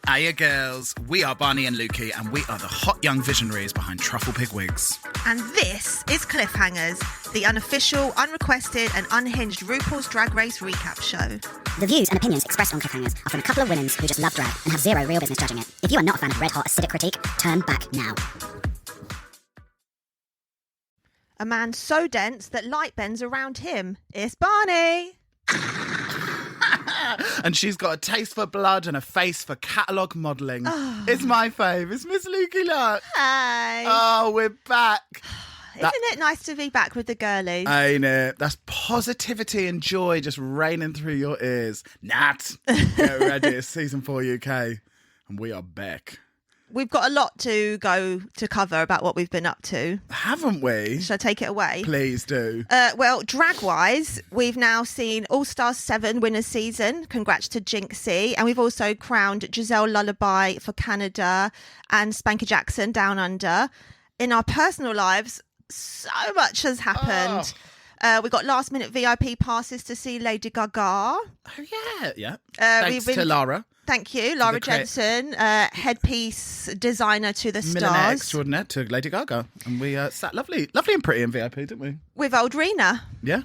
Hiya girls, we are Barney and Lukey and we are the hot young visionaries behind Truffle Pig Wigs. And this is Cliffhangers, the unofficial, unrequested and unhinged RuPaul's Drag Race recap show. The views and opinions expressed on Cliffhangers are from a couple of women who just love drag and have zero real business judging it. If you are not a fan of red-hot acidic critique, turn back now. A man so dense that light bends around him. It's Barney. And she's got a taste for blood and a face for catalogue modelling. Oh. It's my fave. It's Miss Lukey Luck. Hi. Oh, we're back. Isn't it nice to be back with the girlies? Ain't it? That's positivity and joy just raining through your ears. Nat, get ready. It's season 4 UK and we are back. We've got a lot to go to cover about what we've been up to. Haven't we? Shall I take it away? Please do. Well, drag-wise, we've now seen All Stars 7 winners season. Congrats to Jinxie. And we've also crowned Giselle Lullaby for Canada and Spanker Jackson Down Under. In our personal lives, so much has happened. We got last-minute VIP passes to see Lady Gaga. Oh, yeah. Thanks to Lara. Thank you, Lara Jensen, headpiece designer to the Millionaire stars. extraordinaire to Lady Gaga. And we sat lovely and pretty in VIP, didn't we? With old Rena. Yeah.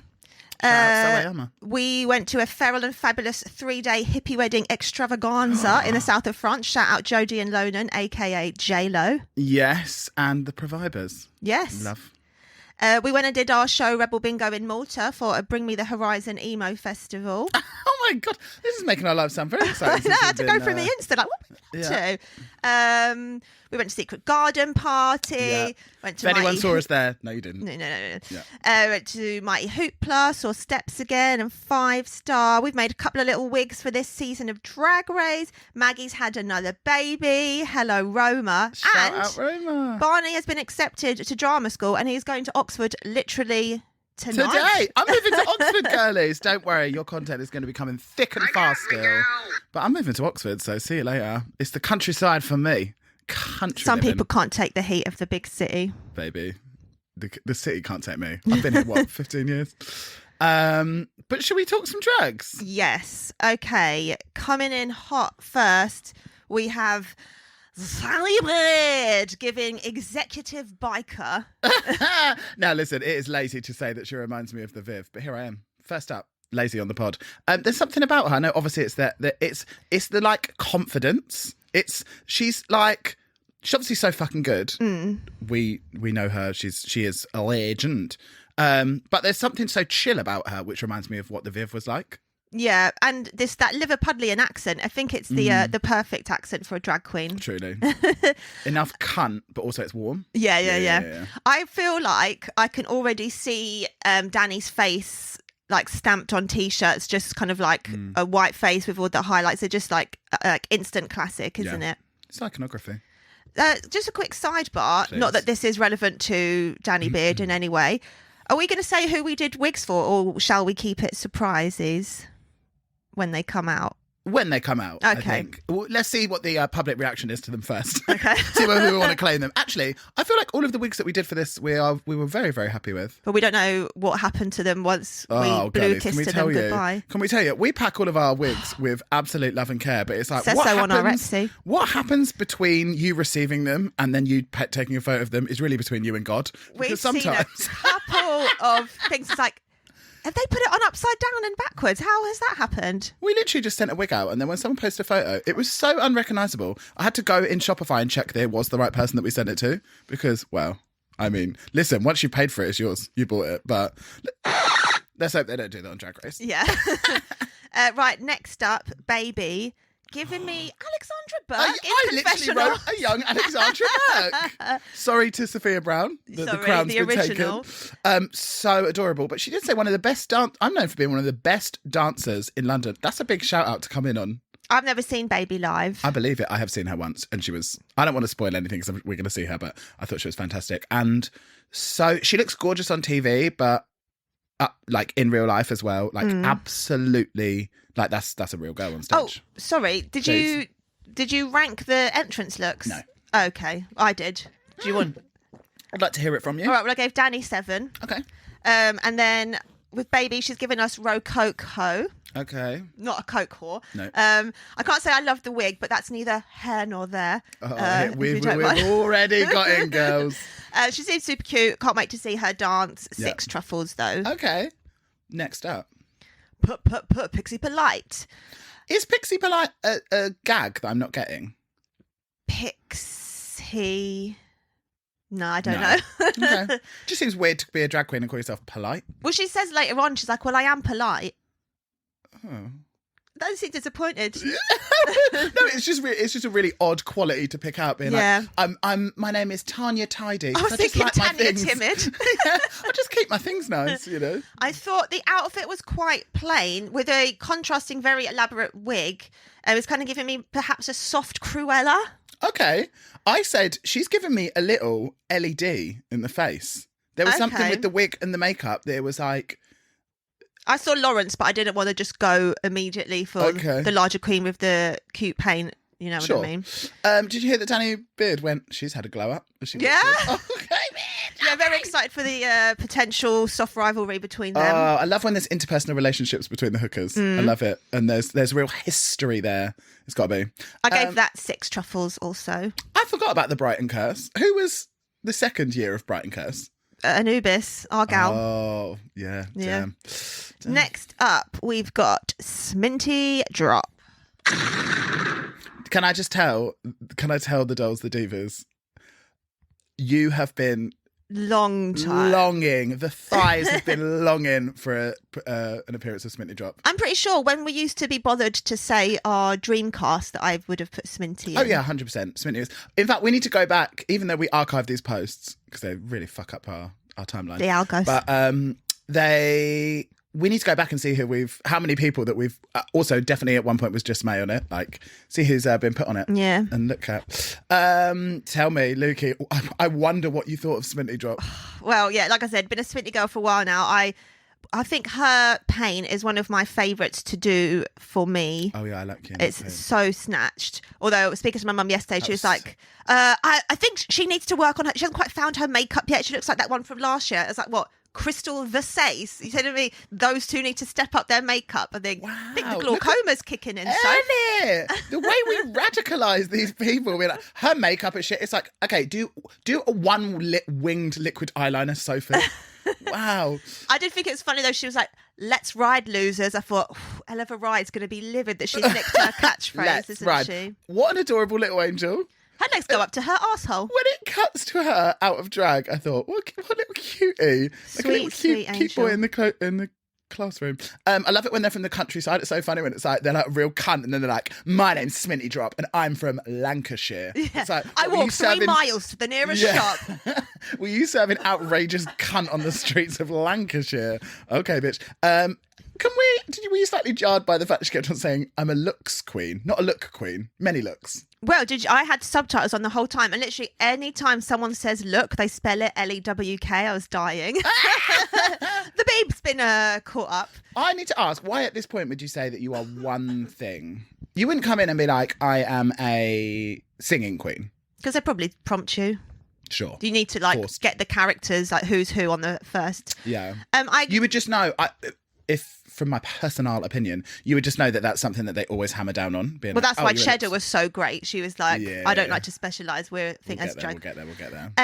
Shout out Sawayama. We went to a feral and fabulous 3-day hippie wedding extravaganza in the south of France. Shout out Jodie and Lonan, a.k.a. J-Lo. Yes, and the Provibers. Yes. Love. We went and did our show Rebel Bingo in Malta for a Bring Me the Horizon emo festival. Oh my God, this is making our lives sound very exciting. I had to go through the Insta, like, what we to? We went to Secret Garden Party. Yeah. Went to if anyone saw us there, no, you didn't. No. Yeah. Went to Mighty Hoopla, saw Steps again and 5 Star. We've made a couple of little wigs for this season of Drag Race. Maggie's had another baby. Hello, Roma. Shout out Roma. Barney has been accepted to drama school and he's going to Oxford literally tonight. Today. I'm moving to Oxford, girlies. Don't worry, your content is going to be coming thick and fast still. But I'm moving to Oxford, so see you later. It's the countryside for me. Some people can't take the heat of the big city. Baby, the city can't take me. I've been here, 15 years? But should we talk some drugs? Yes. Okay. Coming in hot first, we have Sally Bird giving executive biker. Now, listen, it is lazy to say that she reminds me of the Viv, but here I am. First up, lazy on the pod. There's something about her. No, obviously it's it's the like confidence. She's obviously so fucking good. We know her. She is a legend. But there's something so chill about her, which reminds me of what the Viv was like. Yeah, and that Liverpudlian accent. I think it's the perfect accent for a drag queen. Truly, enough cunt, but also it's warm. Yeah. I feel like I can already see Danny's face like stamped on t-shirts, just kind of like a white face with all the highlights. They're just like instant classic, isn't it? It's iconography. Just a quick sidebar, Please. not that this is relevant to Danny Beard in any way. Are we going to say who we did wigs for, or shall we keep it surprises when they come out? When they come out, okay. I think. Well, let's see what the public reaction is to them first. Okay. See whether we want to claim them. Actually, I feel like all of the wigs that we did for this, we were very, very happy with. But we don't know what happened to them once we blue kissed to them goodbye. Can we tell you? We pack all of our wigs with absolute love and care, but it's like, Says what so happens, on our Etsy. What happens between you receiving them and then you taking a photo of them is really between you and God. We've seen a couple of things. It's like, have they put it on upside down and backwards? How has that happened? We literally just sent a wig out, and then when someone posted a photo, it was so unrecognisable. I had to go in Shopify and check that it was the right person that we sent it to, because, well, I mean, listen, once you've paid for it, it's yours. You bought it, but let's hope they don't do that on Drag Race. Yeah. Right, next up, Baby, giving me Alexandra Burke I literally wrote a young Alexandra Burke. Sorry to Sophia Brown. The crown's been original. Taken. So adorable. But she did say one of the best I'm known for being one of the best dancers in London. That's a big shout out to come in on. I've never seen Baby live. I believe it. I have seen her once, and she was. I don't want to spoil anything because we're going to see her, but I thought she was fantastic. And so she looks gorgeous on TV, but like in real life as well. Like absolutely. Like that's a real girl on stage. Oh, sorry. Did you rank the entrance looks? No. Okay, I did. Do you want? I'd like to hear it from you. All right. Well, I gave Danny 7. Okay. And then with Baby, she's given us Rococo. Okay. Not a coke whore. No. I can't say I love the wig, but that's neither here nor there. We've already got in, girls. She seems super cute. Can't wait to see her dance. 6 truffles, though. Okay. Next up. Put Pixie Polite. Is Pixie Polite a gag that I'm not getting? Pixie... No, I don't know. Okay. Just seems weird to be a drag queen and call yourself polite. Well, she says later on, she's like, well, I am polite. Oh. Don't seem disappointed. No, it's just a really odd quality to pick out. Being like, my name is Tanya Tidy. I was thinking Tanya Timid. Yeah, I just keep my things nice, you know. I thought the outfit was quite plain with a contrasting, very elaborate wig. It was kind of giving me perhaps a soft Cruella. Okay. I said she's given me a little LED in the face. There was something with the wig and the makeup. There was like... I saw Lawrence, but I didn't want to just go immediately for the larger queen with the cute paint. You know what I mean? Did you hear that Danny Beard went, she's had a glow up? Yeah. Okay, yeah, very excited for the potential soft rivalry between them. I love when there's interpersonal relationships between the hookers. I love it. And there's real history there. It's got to be. I gave that 6 truffles also. I forgot about the Brighton Curse. Who was the second year of Brighton Curse? Anubis, Argal. Oh, yeah. Damn. Next up, we've got Sminty Drop. Can I tell the dolls, the divas, you have been long time longing. The thighs have been longing for an appearance of Sminty Drop. I'm pretty sure when we used to be bothered to say our dream cast that I would have put Sminty in. Oh yeah, 100%. Sminty is. In fact, we need to go back, even though we archive these posts because they really fuck up our timeline. The algos. But we need to go back and see how many people that we've also definitely at one point was just May on it. Like, see who's been put on it. Yeah. And look at. Tell me, Lukey, I wonder what you thought of Sminty Drop. Well, yeah, like I said, been a Sminty girl for a while now. I think her paint is one of my favourites to do for me. Oh yeah, I like you. It's so snatched. Although speaking to my mum yesterday, she was like, I think she needs to work on her. She hasn't quite found her makeup yet. She looks like that one from last year. I was like, what? Crystal Versace. You said to me, those two need to step up their makeup. I think the glaucoma's kicking in. The way we radicalise these people, we're like, her makeup is shit. It's like, okay, do a winged liquid eyeliner, Sophie. Wow. I did think it was funny though. She was like, let's ride, losers. I thought, Ella Ride's going to be livid that she's nicked her catchphrase, isn't she? What an adorable little angel. Her legs go up to her arsehole. When it cuts to her out of drag, I thought, what a little cutie. Like a little cute boy in the classroom. I love it when they're from the countryside. It's so funny when it's like, they're like a real cunt and then they're like, my name's Sminty Drop and I'm from Lancashire. Yeah. It's like, I walked 3 miles to the nearest shop. Were you serving outrageous cunt on the streets of Lancashire? Okay, bitch. Were you slightly jarred by the fact she kept on saying, I'm a looks queen, not a look queen, many looks? Well, I had subtitles on the whole time, and literally any time someone says look, they spell it Lewk. I was dying. The beep's been caught up. I need to ask, why at this point would you say that you are one thing? You wouldn't come in and be like, I am a singing queen. Because they probably prompt you. Sure. You need to get the characters, like who's who on the first. Yeah. You would just know, if from my personal opinion, you would just know that that's something that they always hammer down on. Well, that's why Cheddar was so great. She was like, I don't like to specialise. We'll get there.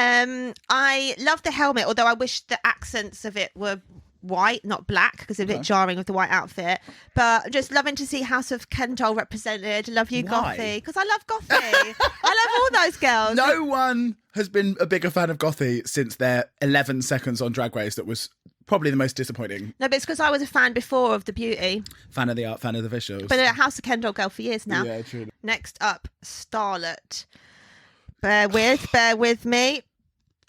I love the helmet, although I wish the accents of it were white, not black, because it's a bit jarring with the white outfit. But just loving to see House of Kendall represented. Love you, Gothy, because I love Gothy. I love all those girls. No one has been a bigger fan of Gothy since their 11 seconds on Drag Race that was probably the most disappointing. No, but it's because I was a fan before of the beauty. Fan of the art, fan of the visuals. But a House of Kendall girl for years now. Yeah, true. Next up, Starlet. Bear with me.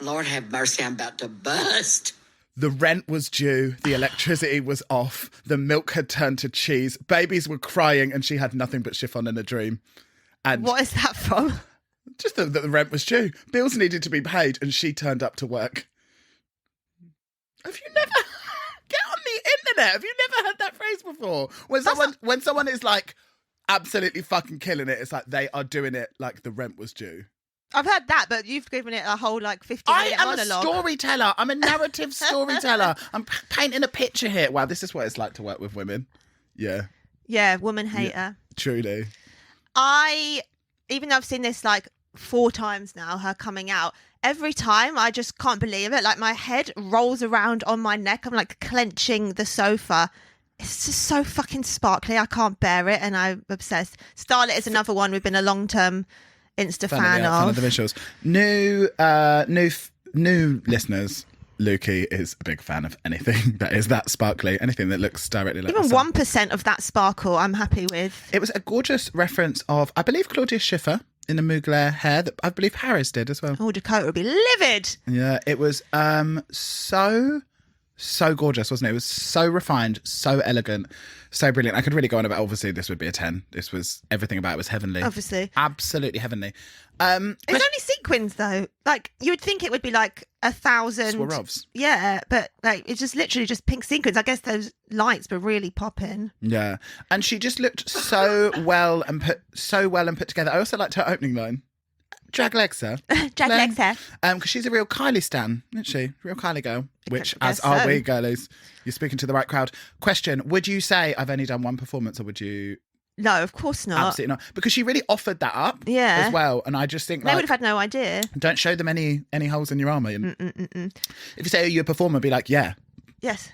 Lord have mercy, I'm about to bust. The rent was due, the electricity was off, the milk had turned to cheese, babies were crying and she had nothing but chiffon in a dream. And what is that from? Just that the rent was due. Bills needed to be paid and she turned up to work. Have you never... Get on the internet. Have you never heard that phrase before? When someone is like absolutely fucking killing it, it's like they are doing it like the rent was due. I've heard that, but you've given it a whole 50-minute I am monologue. a storyteller. I'm a narrative storyteller. I'm painting a picture here. Wow, this is what it's like to work with women. Yeah. Yeah, woman hater. Yeah, truly. Even though I've seen this 4 times now, her coming out, every time I just can't believe it. My head rolls around on my neck. I'm clenching the sofa. It's just so fucking sparkly. I can't bear it, and I'm obsessed. Starlet is another one we've been a long-term Insta fan Fan of. of the visuals. New listeners. Lukey is a big fan of anything that is that sparkly, anything that looks directly like Even the sun. 1% of that sparkle, I'm happy with. It was a gorgeous reference of, I believe, Claudia Schiffer in the Mugler hair that I believe Harris did as well. Oh, Dakota would be livid. Yeah, it was so gorgeous, wasn't it? It was so refined, so elegant, so brilliant. I could really go on about, obviously, this would be a 10. This was, everything about it was heavenly. Obviously. Absolutely heavenly. It's only sequins, though. You would think it would be 1,000. Swarovs. Yeah, but it's just literally just pink sequins. I guess those lights were really popping. Yeah. And she just looked so well and put together. I also liked her opening line. Drag legs, sir. Drag legs hair. Because she's a real Kylie stan, isn't she? Real Kylie girl. Which, I as guess are so. we, girlies. You're speaking to the right crowd. Question, would you say I've only done one performance, or would you... No, of course not. Absolutely not. Because she really offered that up Yeah. as well. And I just think, They would have had no idea. don't show them any holes in your armour. If you say you're a performer, be like, yeah. Yes.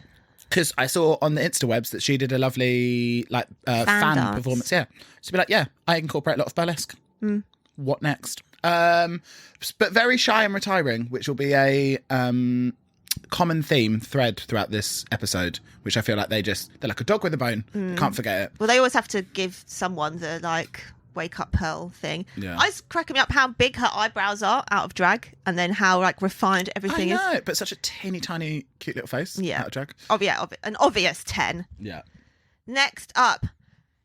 Because I saw on the Insta-webs that she did a lovely fan dance. performance. Yeah. So be like, yeah, I incorporate a lot of burlesque. What next? But very shy and retiring, which will be a common thread throughout this episode, which I feel like they're like a dog with a bone. Can't forget it. Well, they always have to give someone the wake up pearl thing. Yeah. I was cracking me up how big her eyebrows are out of drag, and then how refined everything is. I know, but such a teeny tiny cute little face. Yeah. Out of drag. An obvious 10. Yeah. Next up,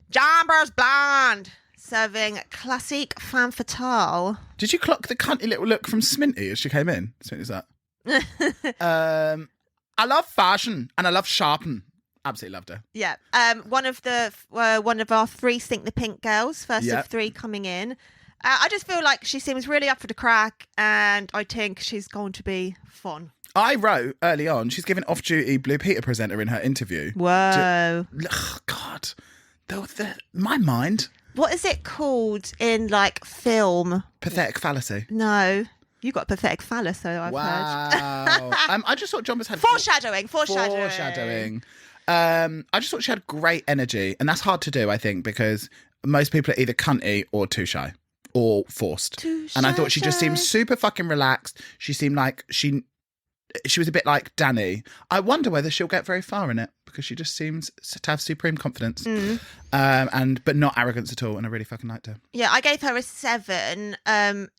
Jambers Blonde, serving classic femme fatale. Did you clock the cunty little look from Sminty as she came in? Sminty's that. I love fashion and I love sharpen. Absolutely loved her. Yeah. One of our 3 Stink the Pink girls, first Yeah. of 3 coming in. I just feel like she seems really up for the crack, and I think she's going to be fun. I wrote early on, she's giving off-duty Blue Peter presenter in her interview. Whoa. Oh, God. My mind. What is it called in film? Pathetic fallacy. No. You got a pathetic phallus, though, I've heard. Wow. I just thought John was had Foreshadowing. Foreshadowing. I just thought she had great energy, and that's hard to do, I think, because most people are either cunty or too shy or forced. And I thought she just seemed super fucking relaxed. She seemed like she was a bit like Danny. I wonder whether she'll get very far in it, because she just seems to have supreme confidence, but not arrogance at all. And I really fucking liked her. Yeah, I gave her a 7.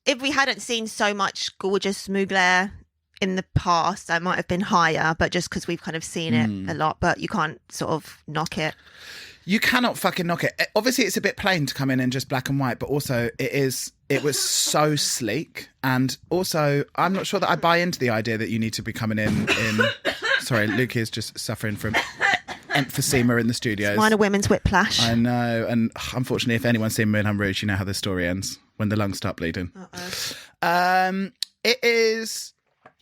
If we hadn't seen so much gorgeous Mugler in the past, I might have been higher, but just because we've kind of seen it a lot, but you can't sort of knock it. You cannot fucking knock it. Obviously, it's a bit plain to come in just black and white, but also it was so sleek. And also, I'm not sure that I buy into the idea that you need to be coming in. Sorry, Luke is just suffering from emphysema in the studios. Minor women's whiplash. I know. And unfortunately, if anyone's seen Moulin Rouge, you know how the story ends when the lungs start bleeding. It is...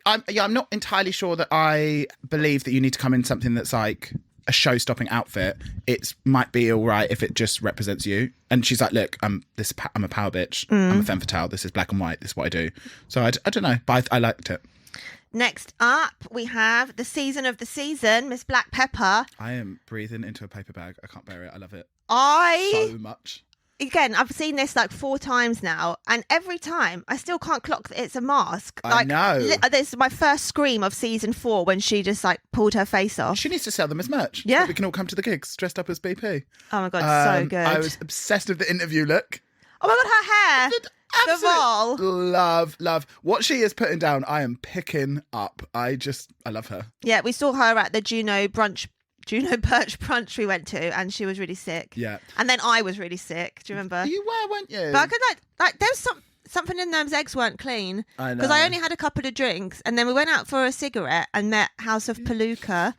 I'm not entirely sure that I believe that you need to come in something that's like a show-stopping outfit. It might be all right if it just represents you. And she's like, look, I'm a power bitch. I'm a femme fatale. This is black and white. This is what I do. So I don't know, but I liked it. Next up, we have the season of the season, Miss Black Pepper. I am breathing into a paper bag. I can't bear it. I love it so much. Again, I've seen this 4 times now, and every time I still can't clock that it's a mask. I know. This is my first scream of season 4 when she just pulled her face off. She needs to sell them as merch. Yeah. So that we can all come to the gigs dressed up as BP. Oh my God, so good. I was obsessed with the interview look. Oh my God, her hair. Absolute love. What she is putting down, I am picking up. I love her. Yeah, we saw her at the Juno Perch brunch we went to, and she was really sick. Yeah. And then I was really sick. Do you remember? You were, weren't you? But I could there was something in those eggs weren't clean. I know. Because I only had a couple of drinks, and then we went out for a cigarette and met House of Palooka.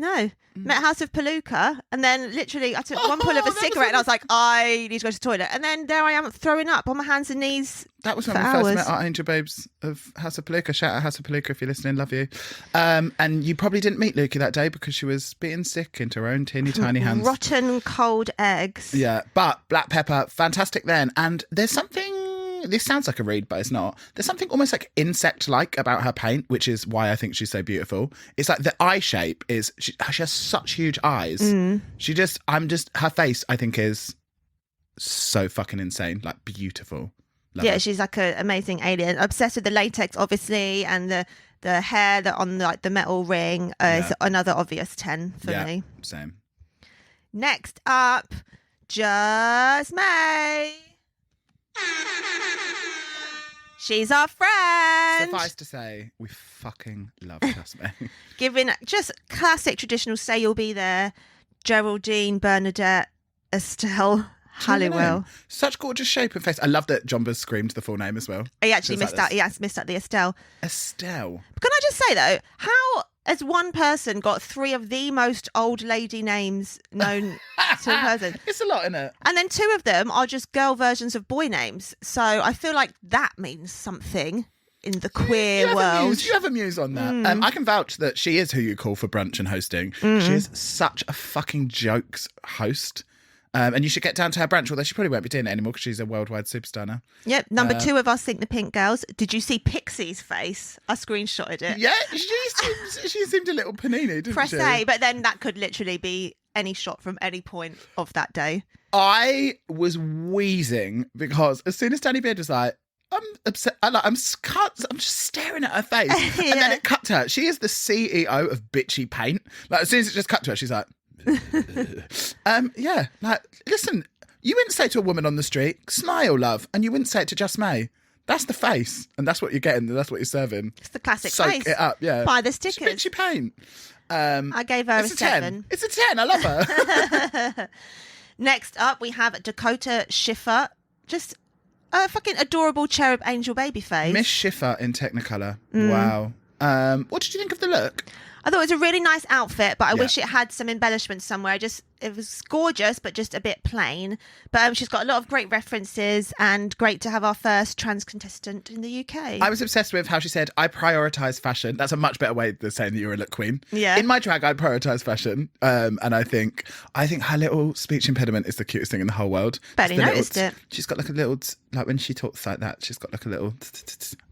No. Met House of Palooka, and then literally I took one pull of a cigarette and I was like, I need to go to the toilet. And then there I am throwing up on my hands and knees. That was when for we hours. first met our angel babes of House of Palooka. Shout out House of Palooka if you're listening, love you. And you probably didn't meet Lukey that day because she was being sick into her own teeny tiny hands. Rotten cold eggs. Yeah, but Black Pepper, fantastic then. And there's something, this sounds like a read, but it's not. There's something almost like insect-like about her paint, which is why I think she's so beautiful. It's like the eye shape is, she has such huge eyes. Her face, I think, is so fucking insane, like beautiful. Love Yeah, her. she's like an amazing alien. Obsessed with the latex, obviously, and the hair that on like the metal ring is another obvious 10 for me. Same. Next up, Just May. She's our friend. Suffice to say, we fucking love Just May. Giving just classic traditional say you'll be there. Geraldine, Bernadette, Estelle, Halliwell. Such gorgeous shape and face. I love that Jomba screamed the full name as well. He actually Just missed like out. He has missed out the Estelle. Estelle. Can I just say though, how has one person got 3 of the most old lady names known to a person? It's a lot, isn't it? And then 2 of them are just girl versions of boy names. So I feel like that means something in the queer world. You have a muse on that. I can vouch that she is who you call for brunch and hosting. She is such a fucking jokes host. And you should get down to her brunch, although she probably won't be doing it anymore because she's a worldwide superstar now. Yep. Number 2 of us think the Pink Girls. Did you see Pixie's face? I screenshotted it. Yeah, she seemed a little panini, didn't Press she? A, but then that could literally be any shot from any point of that day. I was wheezing because as soon as Danny Beard was like, I'm upset. I'm just staring at her face. And then it cut to her. She is the CEO of Bitchy Paint. Like, as soon as it just cut to her, she's like, yeah. Like, listen, you wouldn't say to a woman on the street, smile, love, and you wouldn't say it to Just May. That's the face, and that's what you're getting. That's what you're serving. It's the classic Soak face. it up, yeah. Buy the stickers. It's Bitchy Paint. I gave her a 7. It's a 10. I love her. Next up, we have Dakota Schiffer. Just a fucking adorable cherub angel baby face. Miss Schiffer in Technicolor. Wow. What did you think of the look? I thought it was a really nice outfit, but I wish it had some embellishments somewhere. It was gorgeous, but just a bit plain. But she's got a lot of great references, and great to have our first trans contestant in the UK. I was obsessed with how she said, I prioritise fashion. That's a much better way than saying that you're a look queen. Yeah. In my drag, I prioritise fashion. And I think her little speech impediment is the cutest thing in the whole world. Barely noticed it. She's got like a little, like when she talks like that, she's got like a little,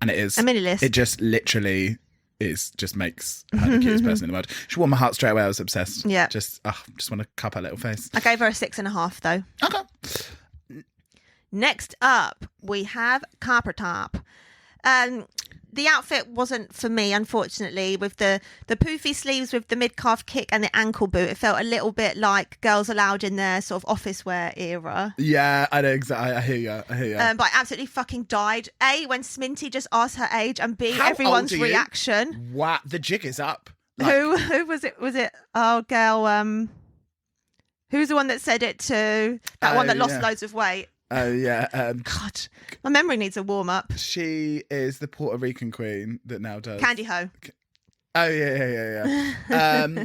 and it is. A mini list. It just literally just makes her the cutest person in the world. She won my heart straight away. I was obsessed. Yeah. Just want to cup her little face. I gave her a 6.5 though. Okay. Next up, we have Copper Top. The outfit wasn't for me, unfortunately, with the poofy sleeves with the mid-calf kick and the ankle boot. It felt a little bit like Girls Aloud in their sort of office wear era. Yeah, I know exactly. I hear you. But I absolutely fucking died. A, when Sminty just asked her age, and B, How everyone's old are you? reaction. Wow, the jig is up. Like, Who was it? Was it, oh, girl, who's the one that said it to that one that lost loads of weight? Oh, yeah. God, my memory needs a warm-up. She is the Puerto Rican queen that now does... Candy Ho. Oh, yeah.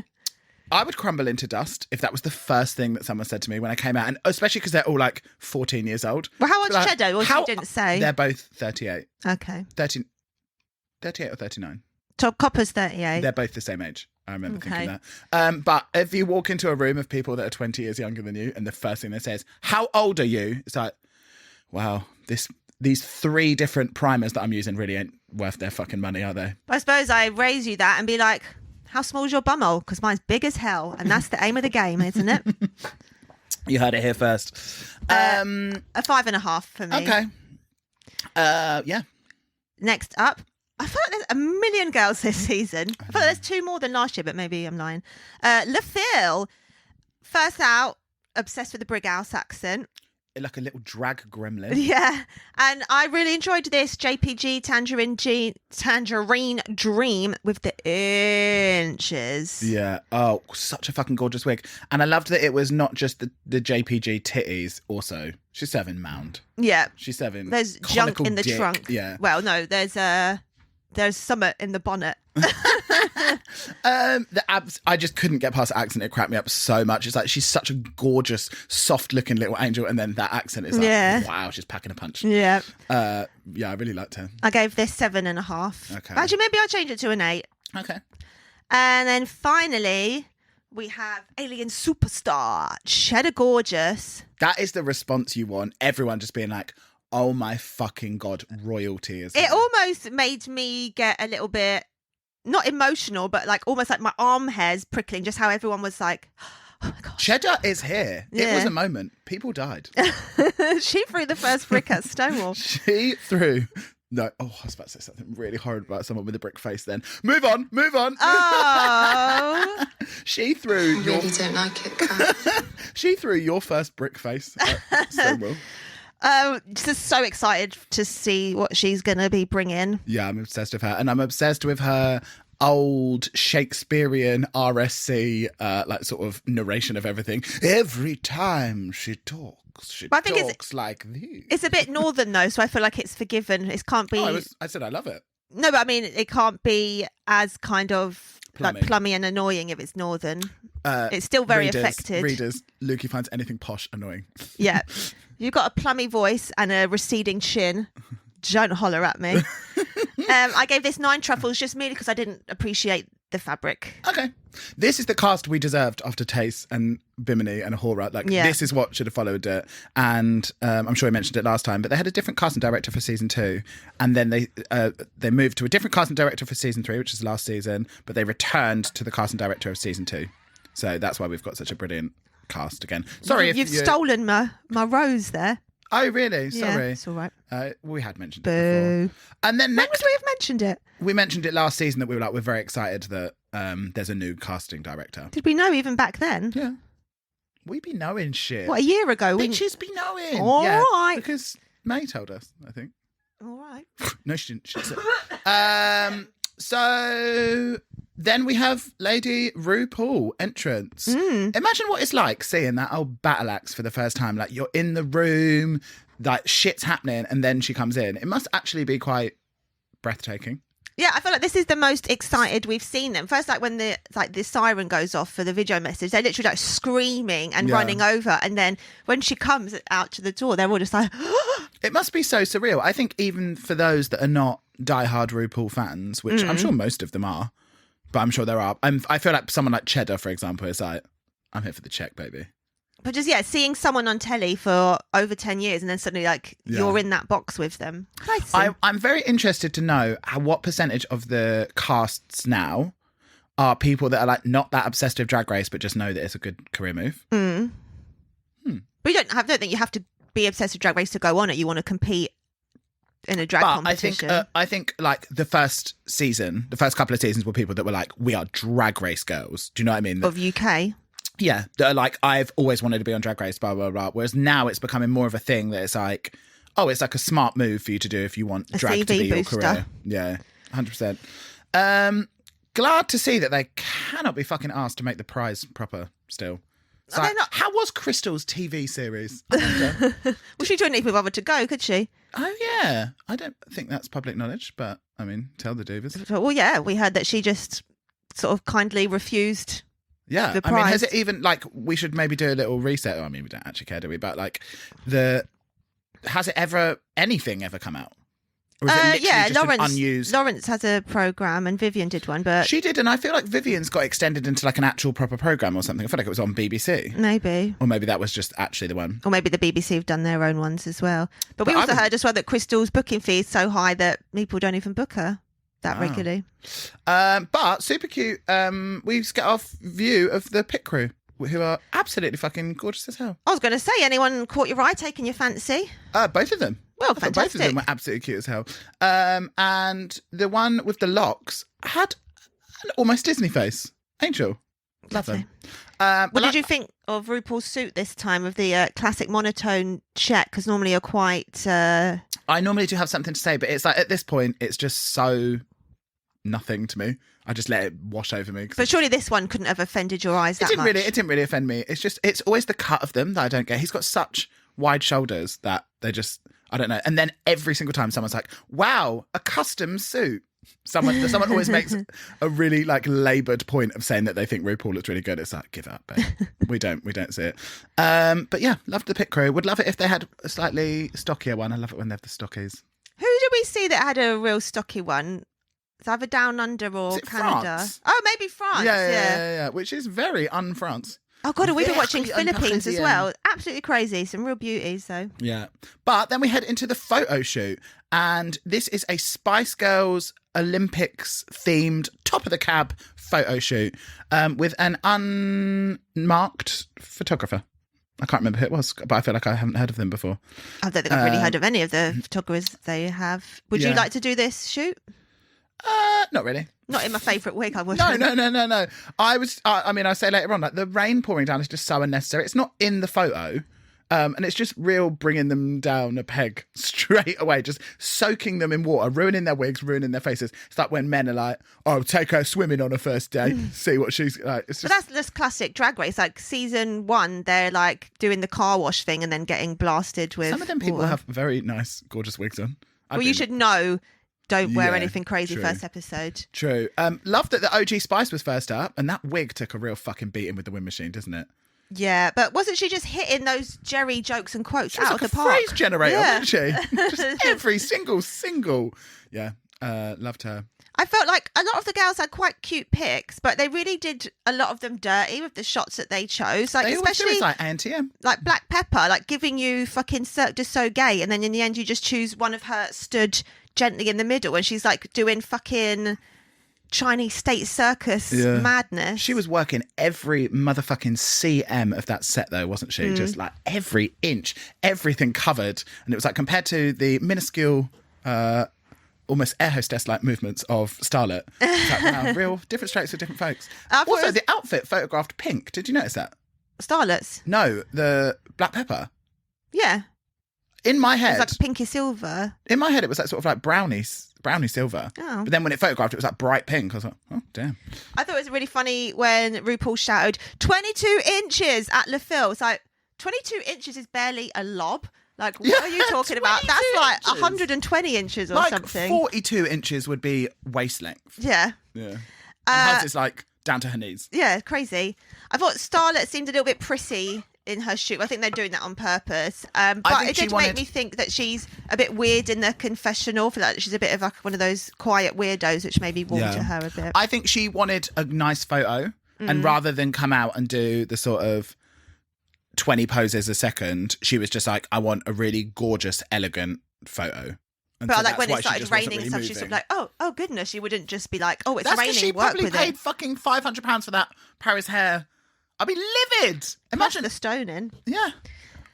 I would crumble into dust if that was the first thing that someone said to me when I came out, and especially because they're all like 14 years old. Well, how old's Like, Chedo? Or she didn't say. They're both 38. Okay. 38 or 39. Top Copper's 38. They're both the same age. I remember thinking that. But if you walk into a room of people that are 20 years younger than you, and the first thing they say is, how old are you? It's like, wow, these 3 different primers that I'm using really ain't worth their fucking money, are they? I suppose I raise you that and be like, how small's your bumhole? Because mine's big as hell. And that's the aim of the game, isn't it? You heard it here first. A 5.5 for me. Okay. Yeah. Next up, I feel like there's a million girls this season. I feel like there's 2 more than last year, but maybe I'm lying. LaFille, first out, obsessed with the Brighouse accent. Like a little drag gremlin. Yeah, and I really enjoyed this JPG Tangerine Dream with the inches. Yeah. Oh, such a fucking gorgeous wig. And I loved that it was not just the JPG titties also. She's serving mound. Yeah. She's serving There's junk conical in the dick. trunk. Yeah. Well, no, there's summit in the bonnet. The abs, I just couldn't get past the accent. It cracked me up so much. It's like she's such a gorgeous, soft-looking little angel, and then that accent is like, wow, she's packing a punch. Yeah. I really liked her. I gave this 7.5. Okay. Actually, maybe I'll change it to an 8. Okay. And then finally, we have Alien Superstar, Cheddar Gorgeous. That is the response you want. Everyone just being like, oh my fucking God, royalty is It here. almost made me get a little bit, not emotional, but like almost like my arm hairs prickling, just how everyone was like, oh my God. Cheddar is here. It Yeah. was a moment. People died. She threw the first brick at Stonewall. She threw... No, I was about to say something really horrid about someone with a brick face then. Move on. Oh. She threw your... Really don't like it, Kat. She threw your first brick face at Stonewall. Just so excited to see what she's going to be bringing. Yeah, I'm obsessed with her. And I'm obsessed with her old Shakespearean RSC, like sort of narration of everything. Every time she talks, she But I think talks like this. It's a bit northern though, so I feel like it's forgiven. It can't be... I said I love it. No, but I mean, it can't be as kind of Plummy. like plummy and annoying if it's northern. It's still very affected. Readers, Lukey finds anything posh annoying. Yeah. You've got a plummy voice and a receding chin. Don't holler at me. I gave this 9 truffles just merely because I didn't appreciate the fabric. Okay. This is the cast we deserved after Tace and Bimini and Ahura. Like, Yeah. This is what should have followed it. And I'm sure I mentioned it last time, but they had a different casting director for season 2. And then they moved to a different casting director for season 3, which is last season, but they returned to the casting director of season 2. So that's why we've got such a brilliant cast again. Sorry if You've stolen my rose there. Oh, really? Yeah, Sorry. it's all right. We had mentioned Boo. it before. And then When next, would we have mentioned it? we mentioned it last season that we were like, we're very excited that there's a new casting director. Did we know even back then? Yeah. We be knowing shit. What, a year ago? Bitches be knowing. All yeah, right. Because May told us, I think. All right. No, she didn't. She said. So then we have Lady RuPaul entrance. Imagine what it's like seeing that old battle axe for the first time. Like, you're in the room, like shit's happening, and then she comes in. It must actually be quite breathtaking. Yeah, I feel like this is the most excited we've seen them. First, like when the siren goes off for the video message, they're literally like screaming and Yeah. running over. And then when she comes out to the door, they're all just like, It must be so surreal. I think even for those that are not diehard RuPaul fans, which I'm sure most of them are, but I'm sure there are. I feel like someone like Cheddar, for example, is like, I'm here for the check, baby. but just, yeah, seeing someone on telly for over 10 years and then suddenly like you're in that box with them. Nice. I'm very interested to know what percentage of the casts now are people that are like not that obsessed with Drag Race, but just know that it's a good career move. But you don't think you have to be obsessed with Drag Race to go on it. You want to compete in a drag But competition. I think like the first couple of seasons were people that were like, we are Drag Race girls. Do you know what I mean? of UK. Yeah, that are like, I've always wanted to be on Drag Race, blah, blah, blah. Whereas now it's becoming more of a thing that it's like, oh, it's like a smart move for you to do if you want A drag to CV be your booster. career. Yeah, 100%. Glad to see that they cannot be fucking asked to make the prize proper still. It's Are like, they not- how was Crystal's TV series? I wonder. Well, she couldn't even bother to go, could she? Oh, yeah. I don't think that's public knowledge, but I mean, tell the divas. Well, yeah, we heard that she just sort of kindly refused. Yeah, The I mean, has prize. it even, like, we should maybe do a little reset. I mean, we don't actually care, do we? But, like, has it ever, anything ever come out? Or is it literally Yeah, just an Lawrence. unused... Lawrence has a program, and Vivian did one, but She did, and I feel like Vivian's got extended into, like, an actual proper program or something. I feel like it was on BBC. maybe. Or maybe that was just actually the one. Or maybe the BBC have done their own ones as well. But we But I also would- heard as well that Crystal's booking fee is so high that people don't even book her that regularly. But super cute. We just get our view of the pit crew, who are absolutely fucking gorgeous as hell. I was going to say, anyone caught your eye, taking your fancy? Both of them. Well, I thought both of them fantastic. were absolutely cute as hell. And the one with the locks had an almost Disney face. Angel. Love Lovely. them. What But did you think of RuPaul's suit this time, of the classic monotone check? Because normally you're quite... I normally do have something to say, but it's like at this point, it's just so nothing to me. I just let it wash over me. 'Cause But surely this one couldn't have offended your eyes it that didn't much. it didn't really offend me. It's always the cut of them that I don't get. He's got such wide shoulders that they just, I don't know. And then every single time someone's like, wow, a custom suit. Someone always makes a really like laboured point of saying that they think RuPaul looks really good. It's like, give up, babe. we don't see it. But yeah, loved the pit crew. Would love it if they had a slightly stockier one. I love it when they have the stockies. Who did we see that had a real stocky one? It's either Down Under or Canada. France? Oh, maybe France. Yeah. Which is very un-France. Oh God, and we've been watching Very Philippines as unparisien. well. Absolutely crazy. Some real beauties, though. Yeah. But then we head into the photo shoot, and this is a Spice Girls Olympics themed top of the cab photo shoot with an unmarked photographer. I can't remember who it was, but I feel like I haven't heard of them before. I don't think I've really heard of any of the photographers they have. Would you Yeah. like to do this shoot? Not really. Not in my favourite wig, I would. No. I mean, I'll say later on, like the rain pouring down is just so unnecessary. It's not in the photo. And it's just real bringing them down a peg straight away, just soaking them in water, ruining their wigs, ruining their faces. It's like when men are like, oh, take her swimming on a first date, see what she's like. It's But just, that's classic Drag Race. Like season 1, they're like doing the car wash thing and then getting blasted with some of them people water. have very nice, gorgeous wigs on. Well, you should know. Don't wear Yeah, anything crazy true. first episode. True. Loved that the OG Spice was first up, and that wig took a real fucking beating with the wind machine, doesn't it? Yeah, but wasn't she just hitting those Jerry jokes and quotes She was out like of a the park? phrase generator, Yeah. wasn't she? Just every single. Yeah, loved her. I felt like a lot of the girls had quite cute pics, but they really did a lot of them dirty with the shots that they chose. Like They always do especially it like ANTM. like Black Pepper, like giving you fucking Cirque du So Gay, and then in the end you just choose one of her stood gently in the middle, and she's like doing fucking Chinese state circus madness. She was working every motherfucking cm of that set, though, wasn't she? Just like every inch, everything covered, and it was like compared to the minuscule, almost air hostess-like movements of Starlet. It's like, wow, real different strokes for different folks. I thought Also, it was- the outfit photographed pink. Did you notice that? Starlets. No, the Black Pepper. Yeah, In my it's head, like pinky silver. it was like sort of like brownie silver. Oh. But then when it photographed, it was like bright pink. I was like, oh damn. I thought it was really funny when RuPaul shouted 22 inches at Le Phil. It's like 22 inches is barely a lob. Like, what are you talking about? That's 22 like inches. 120 inches or Like something. 42 inches would be waist length. Yeah. Yeah. And hers is like down to her knees. Yeah, crazy. I thought Starlet seemed a little bit prissy in her shoot. I think they're doing that on purpose. But think it she did wanted- make me think that she's a bit weird in the confessional. I feel like she's a bit of like one of those quiet weirdos, which maybe warmed to her a bit. I think she wanted a nice photo, and rather than come out and do the sort of 20 poses a second, she was just like, I want a really gorgeous, elegant photo. And But so like when that's it why she started just wasn't raining really and stuff, she's sort of moving. like, oh goodness, she wouldn't just be like, oh, it's That's because raining, she work probably with paid it. fucking £500 for that Paris hair. I'd be livid. Imagine Imagine, the stone in. yeah.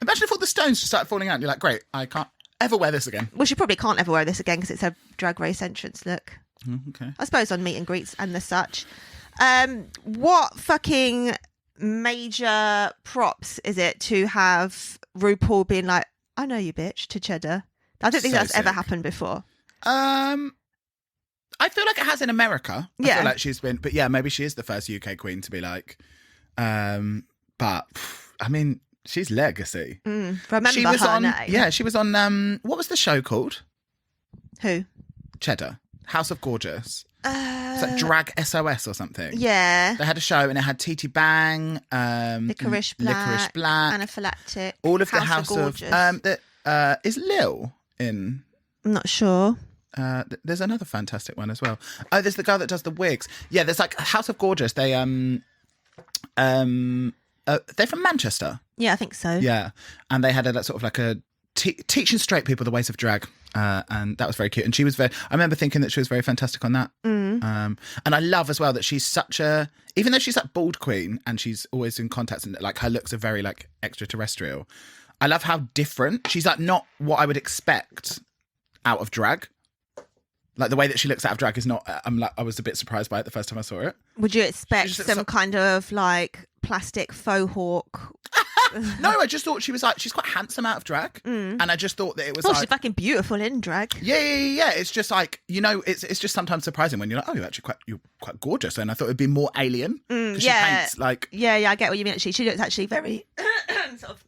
Imagine if all the stones just started falling out and you're like, great, I can't ever wear this again. Well, she probably can't ever wear this again because it's her Drag Race entrance look. Okay. I suppose on meet and greets and the such. What fucking major props is it to have RuPaul being like, I know you, bitch, to Cheddar? I don't think So that's ever sick. happened before. I feel like it has in America. I Yeah. feel like she's been, but yeah, maybe she is the first UK queen to be like, but I mean, she's legacy. Remember She was her on, name. yeah, she was on, what was the show called? Who? Cheddar. House of Gorgeous. It's like Drag SOS or something. Yeah. They had a show and it had TT Bang, Licorice Black, Anaphylactic, all of the House House of, Gorgeous. is Lil in? I'm not sure. There's another fantastic one as well. Oh, there's the girl that does the wigs. Yeah, there's like House of Gorgeous. They're from Manchester. Yeah, I think so. Yeah, and they had a sort of like a teaching straight people the ways of drag, and that was very cute. And she was very. I remember thinking that she was very fantastic on that. And I love as well that she's such a. Even though she's like bald queen and she's always in contacts and like her looks are very like extraterrestrial. I love how different she's like. Not what I would expect out of drag. Like the way that she looks out of drag is not. I was a bit surprised by it the first time I saw it. Would you expect She just some looks kind of like plastic faux hawk? No, I just thought she was like she's quite handsome out of drag, and I just thought that it was Oh, like she's fucking beautiful in drag. yeah. It's just like it's just sometimes surprising when you're like, oh, you're quite gorgeous, and I thought it'd be more alien. 'Cause she yeah. paints like Yeah, I get what you mean. Actually, she looks actually very sort of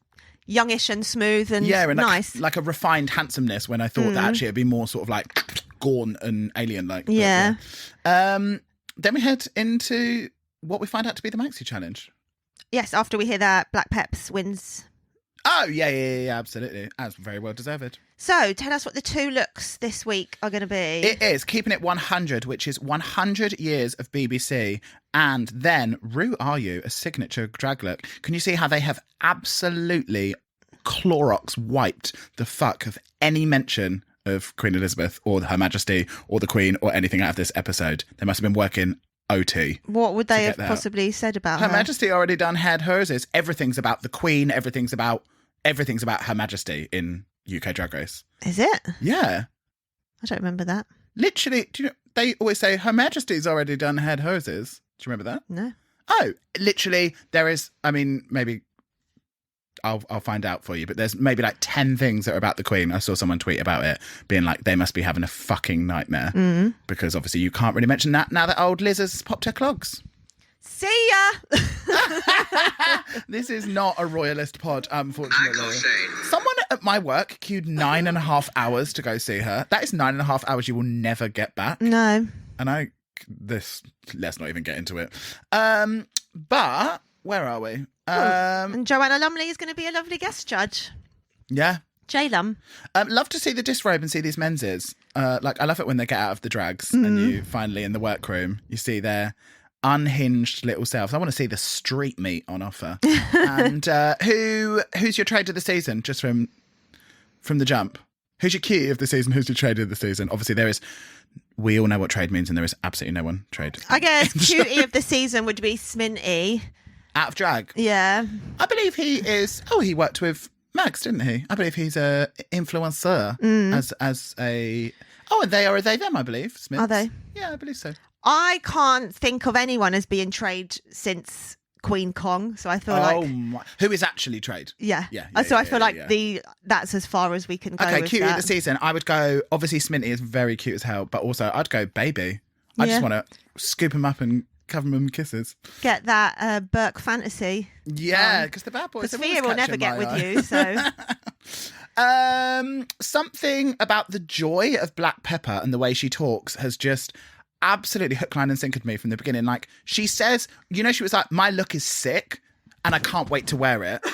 youngish and smooth and and nice. like a refined handsomeness. When I thought that actually it'd be more sort of like gaunt and alien-like. But, Yeah. Then we head into what we find out to be the Maxi Challenge. Yes, after we hear that Black Peps wins. Oh, yeah, absolutely. That's very well deserved. So, tell us what the 2 looks this week are going to be. It is Keeping It 100, which is 100 years of BBC, and then Rue Are You, a signature drag look. Can you see how they have absolutely Clorox wiped the fuck of any mention of Queen Elizabeth or Her Majesty or the Queen or anything out of this episode? They must have been working OT. What would they have possibly said about her? Her Majesty already done had hers. Everything's about the Queen. Everything's about Her Majesty in UK Drag Race. Is it? Yeah. I don't remember that. Literally, do you know, they always say Her Majesty's already done had hers. Do you remember that? No. Oh, literally, there is, I mean, maybe I'll find out for you, but there's maybe like 10 things that are about the Queen. I saw someone tweet about it, being like, they must be having a fucking nightmare. Because obviously you can't really mention that now that old Liz has popped her clogs. See ya! This is not a royalist pod, unfortunately. Someone at my work queued 9.5 hours to go see her. That is 9.5 hours you will never get back. No. And let's not even get into it. But where are we? And Joanna Lumley is going to be a lovely guest judge. Yeah. J-Lum. Love to see the disrobe and see these menses. I love it when they get out of the drags and you finally in the workroom, you see their unhinged little selves. I want to see the street meat on offer. And who's your trade of the season, just from the jump? Who's your cutie of the season? Who's your trade of the season? Obviously, we all know what trade means, and there is absolutely no one trade. I guess cutie of the season would be Sminty. Out of drag? Yeah. I believe he is... Oh, he worked with Max, didn't he? I believe he's a influencer as a... Oh, and they are a they, them, I believe. Smiths. Are they? Yeah, I believe so. I can't think of anyone as being trade since Queen Kong, so I feel who is actually trade? Yeah. Yeah, so I feel like that's as far as we can go. Okay, with cutie that. of the season. I would go, obviously Sminty is very cute as hell, but also I'd go Baby. I just want to scoop him up and cover him in kisses. Get that Burke fantasy. Yeah, because the bad boys. Because Thea will never get with you, so. Something about the joy of Black Pepper and the way she talks has just absolutely hook, line and sinkered me from the beginning. Like, she says, she was like, my look is sick and I can't wait to wear it.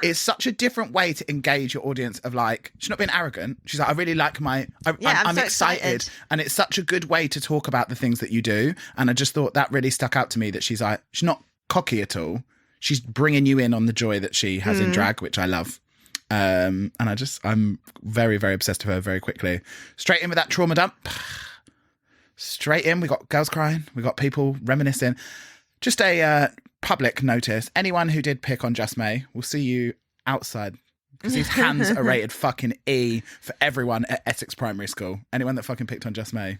It's such a different way to engage your audience of like, she's not being arrogant. She's like, I really like I'm so excited. And it's such a good way to talk about the things that you do. And I just thought that really stuck out to me, that she's like, she's not cocky at all. She's bringing you in on the joy that she has in drag, which I love. And I'm very, very obsessed with her very quickly. Straight in with that trauma dump. Straight in. We got girls crying. We got people reminiscing. Just a public notice. Anyone who did pick on Just May, we'll see you outside. Because these hands are rated fucking E for everyone at Essex Primary School. Anyone that fucking picked on Just May,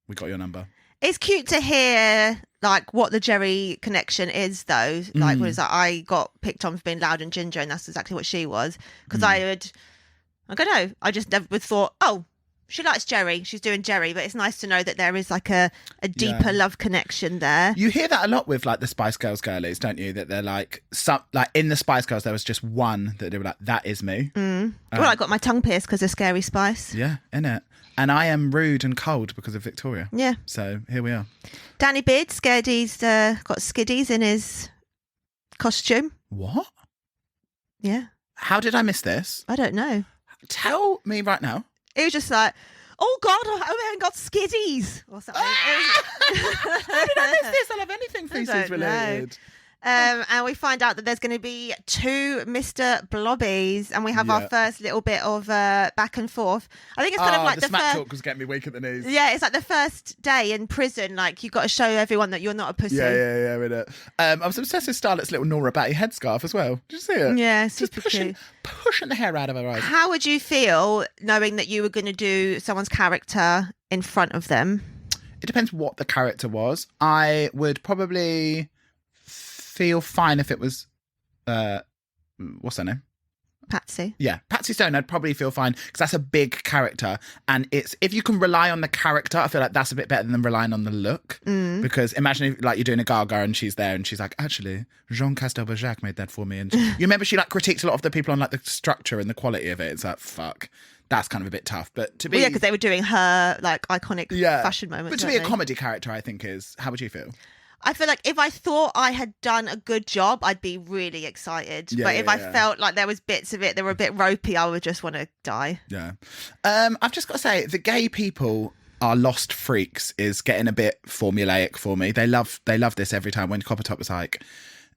we got your number. It's cute to hear like what the Jerry connection is, though. Like, was like, I got picked on for being loud and ginger, and that's exactly what she was. Because I don't know, I just never thought, oh, she likes Jerry, she's doing Jerry. But it's nice to know that there is like a deeper love connection there. You hear that a lot with like the Spice Girls girlies, don't you? That they're like, like in the Spice Girls, there was just one that they were like, that is me. Well, I got my tongue pierced because of Scary Spice. Yeah, innit? And I am rude and cold because of Victoria. Yeah. So here we are. Danny Beard scared he's got skiddies in his costume. What? Yeah. How did I miss this? I don't know. Tell me right now. It was just like, oh God, I haven't got skiddies or something. How did I miss this? I love anything feces related. And we find out that there's going to be 2 Mr. Blobbies, and we have our first little bit of back and forth. I think it's kind of like the smack talk was getting me weak at the knees. Yeah, it's like the first day in prison. Like, you've got to show everyone that you're not a pussy. Yeah, with it. I was obsessed with Starlet's little Nora Batty headscarf as well. Did you see it? Yeah, just super cute. Pushing the hair out of her eyes. How would you feel knowing that you were going to do someone's character in front of them? It depends what the character was. I would probably feel fine if it was what's her name? Patsy. Yeah, Patsy Stone. I'd probably feel fine because that's a big character, and it's, if you can rely on the character, I feel like that's a bit better than relying on the look. Because imagine if like you're doing a Gaga and she's there and she's like, actually, Jean Castelbajac made that for me, and you remember she like critiques a lot of the people on like the structure and the quality of it. It's like, fuck, that's kind of a bit tough. But to be... Well, yeah, because they were doing her, like, iconic fashion moments. But to be a comedy character, I think is... How would you feel? I feel like if I thought I had done a good job, I'd be really excited. But if I felt like there was bits of it that were a bit ropey, I would just want to die. Yeah. I've just got to say, the gay people are lost freaks is getting a bit formulaic for me. They love this every time. When Coppertop was like...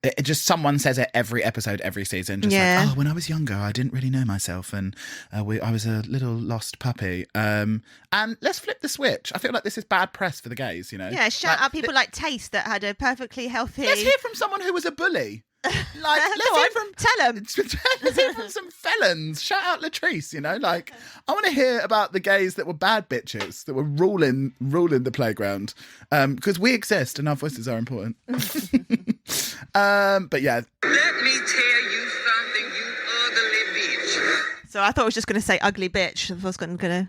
It just someone says it every episode, every season. Just like, oh, when I was younger, I didn't really know myself, and I was a little lost puppy. And let's flip the switch. I feel like this is bad press for the gays. You know? Yeah. Shout out people like Taste that had a perfectly healthy. Let's hear from someone who was a bully. Like, tell them. Let's hear from some felons. Shout out Latrice. You know, like I want to hear about the gays that were bad bitches that were ruling the playground. Because we exist and our voices are important. But yeah. Let me tell you something, you ugly bitch. So I thought I was just going to say ugly bitch. I was going to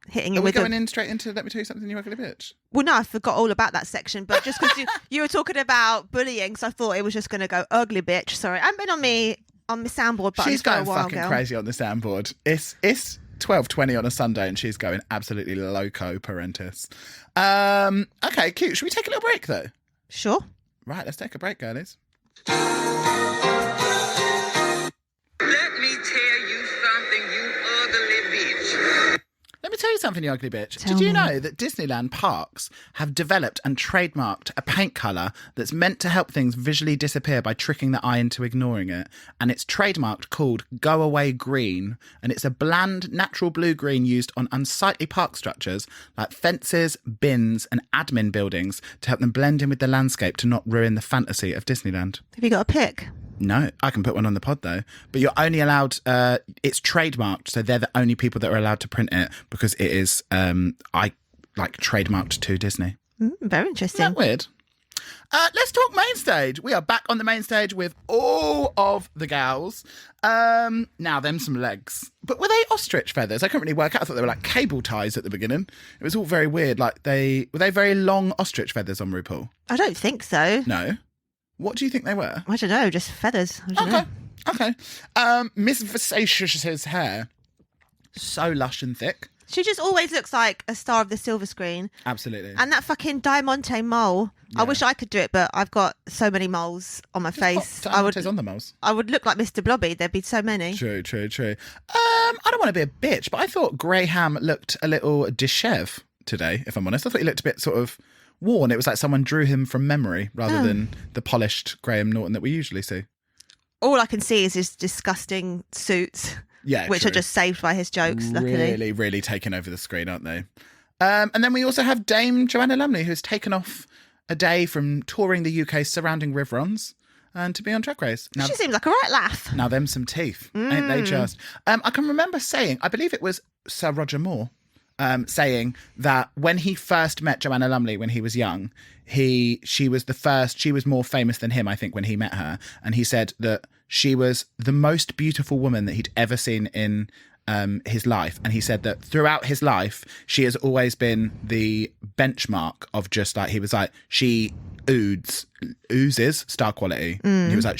hitting you Are we with going in straight into let me tell you something, you ugly bitch? Well, no, I forgot all about that section, but just because you were talking about bullying, so I thought it was just going to go ugly bitch. Sorry, I haven't been on my soundboard button. She's going fucking crazy on the soundboard. It's 12:20 on a Sunday and she's going absolutely loco parentis. Okay, cute. Should we take a little break though? Sure. Right, let's take a break, girlies. Let me tell you something, you ugly bitch. Let me tell you something, you ugly bitch. Tell Did you me. know that Disneyland parks have developed and trademarked a paint colour that's meant to help things visually disappear by tricking the eye into ignoring it? And it's trademarked called Go Away Green. And it's a bland, natural blue-green used on unsightly park structures like fences, bins and admin buildings to help them blend in with the landscape to not ruin the fantasy of Disneyland. Have you got a pic? No, I can put one on the pod though. But you're only allowed, it's trademarked, so they're the only people that are allowed to print it because it is, trademarked to Disney. Very interesting. Isn't that weird? Let's talk main stage. We are back on the main stage with all of the gals. Now, them some legs. But were they ostrich feathers? I couldn't really work out. I thought they were like cable ties at the beginning. It was all very weird. Like were they very long ostrich feathers on RuPaul? I don't think so. No. What do you think they were? I don't know, just feathers. I don't know. Okay. Miss Versace's hair, so lush and thick. She just always looks like a star of the silver screen. Absolutely. And that fucking Diamante mole. Yeah. I wish I could do it, but I've got so many moles on my face. Diamante's on the moles. I would look like Mr. Blobby. There'd be so many. True. I don't want to be a bitch, but I thought Graham looked a little dishev today, if I'm honest. I thought he looked a bit sort of worn. It was like someone drew him from memory rather than the polished Graham Norton that we usually see. All I can see is his disgusting suits, which true. are just saved by his jokes, luckily. Really taking over the screen, aren't they? And then we also have Dame Joanna Lumley, who's taken off a day from touring the UK's surrounding riverons and to be on Drag Race. Now, She seems like a right laugh. now them some teeth, ain't they just? I can remember saying, I believe it was Sir Roger Moore, saying that when he first met Joanna Lumley when he was young, she was more famous than him, I think, when he met her. And he said that she was the most beautiful woman that he'd ever seen in his life. And he said that throughout his life, she has always been the benchmark of just like, he was like, she oozes star quality. He was like,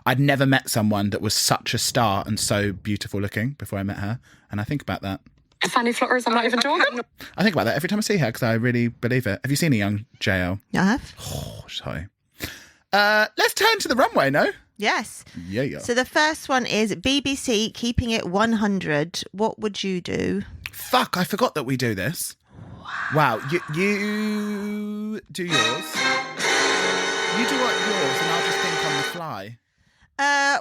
I'd never met someone that was such a star and so beautiful looking before I met her. And I think about that. Fanny flutters, I'm not even joking. I think about that every time I see her because I really believe it. Have you seen a young JL? I have. Oh, sorry. Let's turn to the runway, no? Yes. Yeah. So the first one is BBC Keeping It 100. What would you do? Fuck, I forgot that we do this. Wow. You do yours. You do what yours and I'll just think on the fly.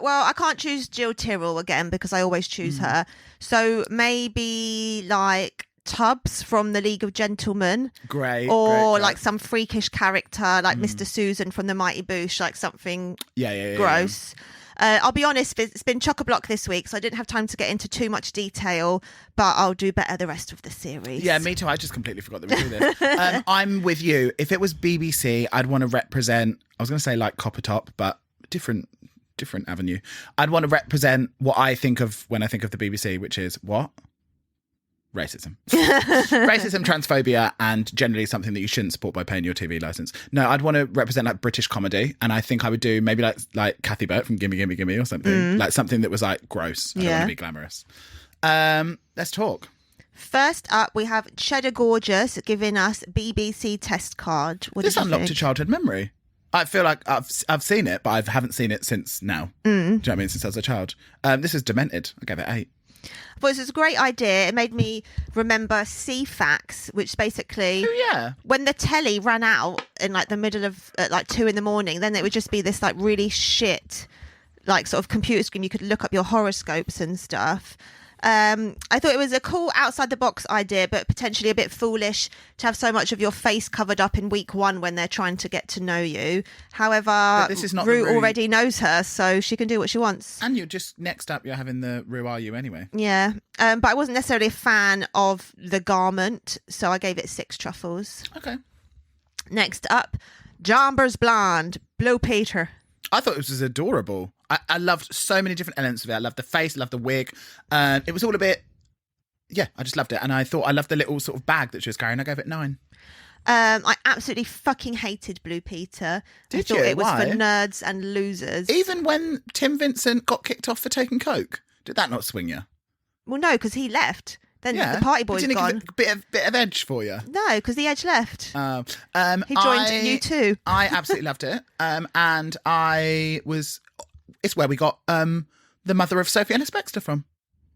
Well, I can't choose Jill Tyrrell again because I always choose her. So maybe like Tubbs from the League of Gentlemen. Great. Or like some freakish character like Mr. Susan from the Mighty Boosh, like something gross. I'll be honest, it's been chock-a-block this week, so I didn't have time to get into too much detail, but I'll do better the rest of the series. Yeah, me too. I just completely forgot that we do this. I'm with you. If it was BBC, I'd want to represent, I was going to say like Coppertop, but different avenue. I'd want to represent what I think of when I think of the BBC, which is what? Racism. Racism, transphobia, and generally something that you shouldn't support by paying your TV license. No, I'd want to represent like British comedy, and I think I would do maybe like Kathy Burt from Gimme Gimme Gimme or something. Like something that was like gross. I don't want to be glamorous. Let's talk. First up, we have Cheddar Gorgeous giving us BBC test card. What This did you unlocked think? a childhood memory. I feel like I've seen it, but I haven't seen it since now. Do you know what I mean? Since I was a child. This is demented. I gave it 8. But this was a great idea. It made me remember C-Fax, which basically, Oh, yeah. when the telly ran out in like the middle of like 2 a.m, then it would just be this like really shit, like sort of computer screen. You could look up your horoscopes and stuff. I thought it was a cool outside the box idea, but potentially a bit foolish to have so much of your face covered up in week 1 when they're trying to get to know you. However, this is not the Rue Rue- already knows her, so she can do what she wants. And you're just, next up, you're having the Rue Are You anyway. Yeah, but I wasn't necessarily a fan of the garment, so I gave it 6 truffles. Okay. Next up, Jambers Blonde, Blue Peter. I thought this was adorable. I loved so many different elements of it. I loved the face, I loved the wig. It was all a bit, yeah, I just loved it. And I thought I loved the little sort of bag that she was carrying. I gave it 9. I absolutely fucking hated Blue Peter. I Did thought you? it was Why? for nerds and losers. Even when Tim Vincent got kicked off for taking coke, did that not swing you? Well, no, because he left. Then Yeah. the party But boy's didn't it gone. give it a bit of edge for you? No, because the Edge left. He joined U2. I absolutely loved it. And I was... It's where we got the mother of Sophie Ellis Bextor from.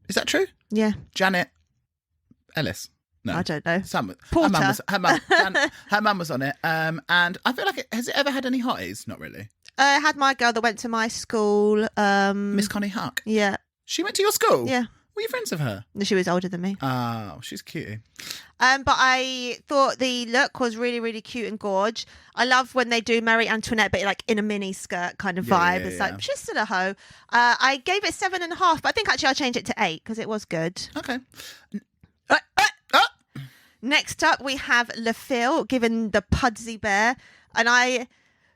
Is that true? Yeah, Janet Ellis. No. I don't know. Porter. Porter. Her mum was on it. And I feel like has it ever had any hotties? Not really. I had my girl that went to my school. Miss Connie Huck. Yeah, She went to your school? yeah. Were you friends with her? She was older than me. Oh, she's cute. But I thought the look was really, really cute and gorge. I love when they do Marie Antoinette, but like in a mini skirt kind of vibe. Yeah, It's yeah. like, she's still a hoe. I gave it 7.5, but I think actually I'll change it to 8 because it was good. Okay. Next up, we have LaFille given the Pudsey Bear. And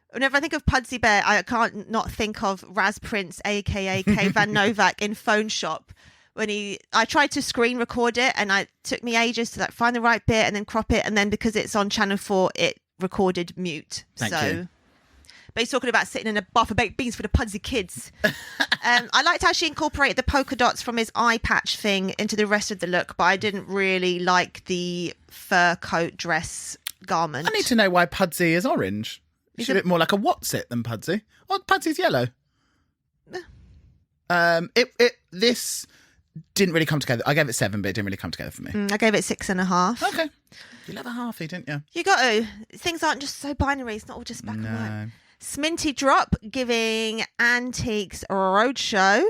whenever I think of Pudsey Bear, I can't not think of Raz Prince, aka K Van Novak in Phone Shop. I tried to screen record it and it took me ages to like find the right bit and then crop it. And then because it's on Channel 4, it recorded mute. Thank you. But he's talking about sitting in a bar for baked beans for the Pudsey kids. I liked how she incorporated the polka dots from his eye patch thing into the rest of the look, but I didn't really like the fur coat dress garment. I need to know why Pudsey is orange. She's a bit more like a What's-It than Pudsey. Oh, Pudsey's yellow. This didn't really come together. I gave it 7, but it didn't really come together for me. I gave it 6.5. Okay. You love a halfie, didn't you? You got to. Things aren't just so binary. It's not all just black and white. Sminty Drop giving Antiques Roadshow.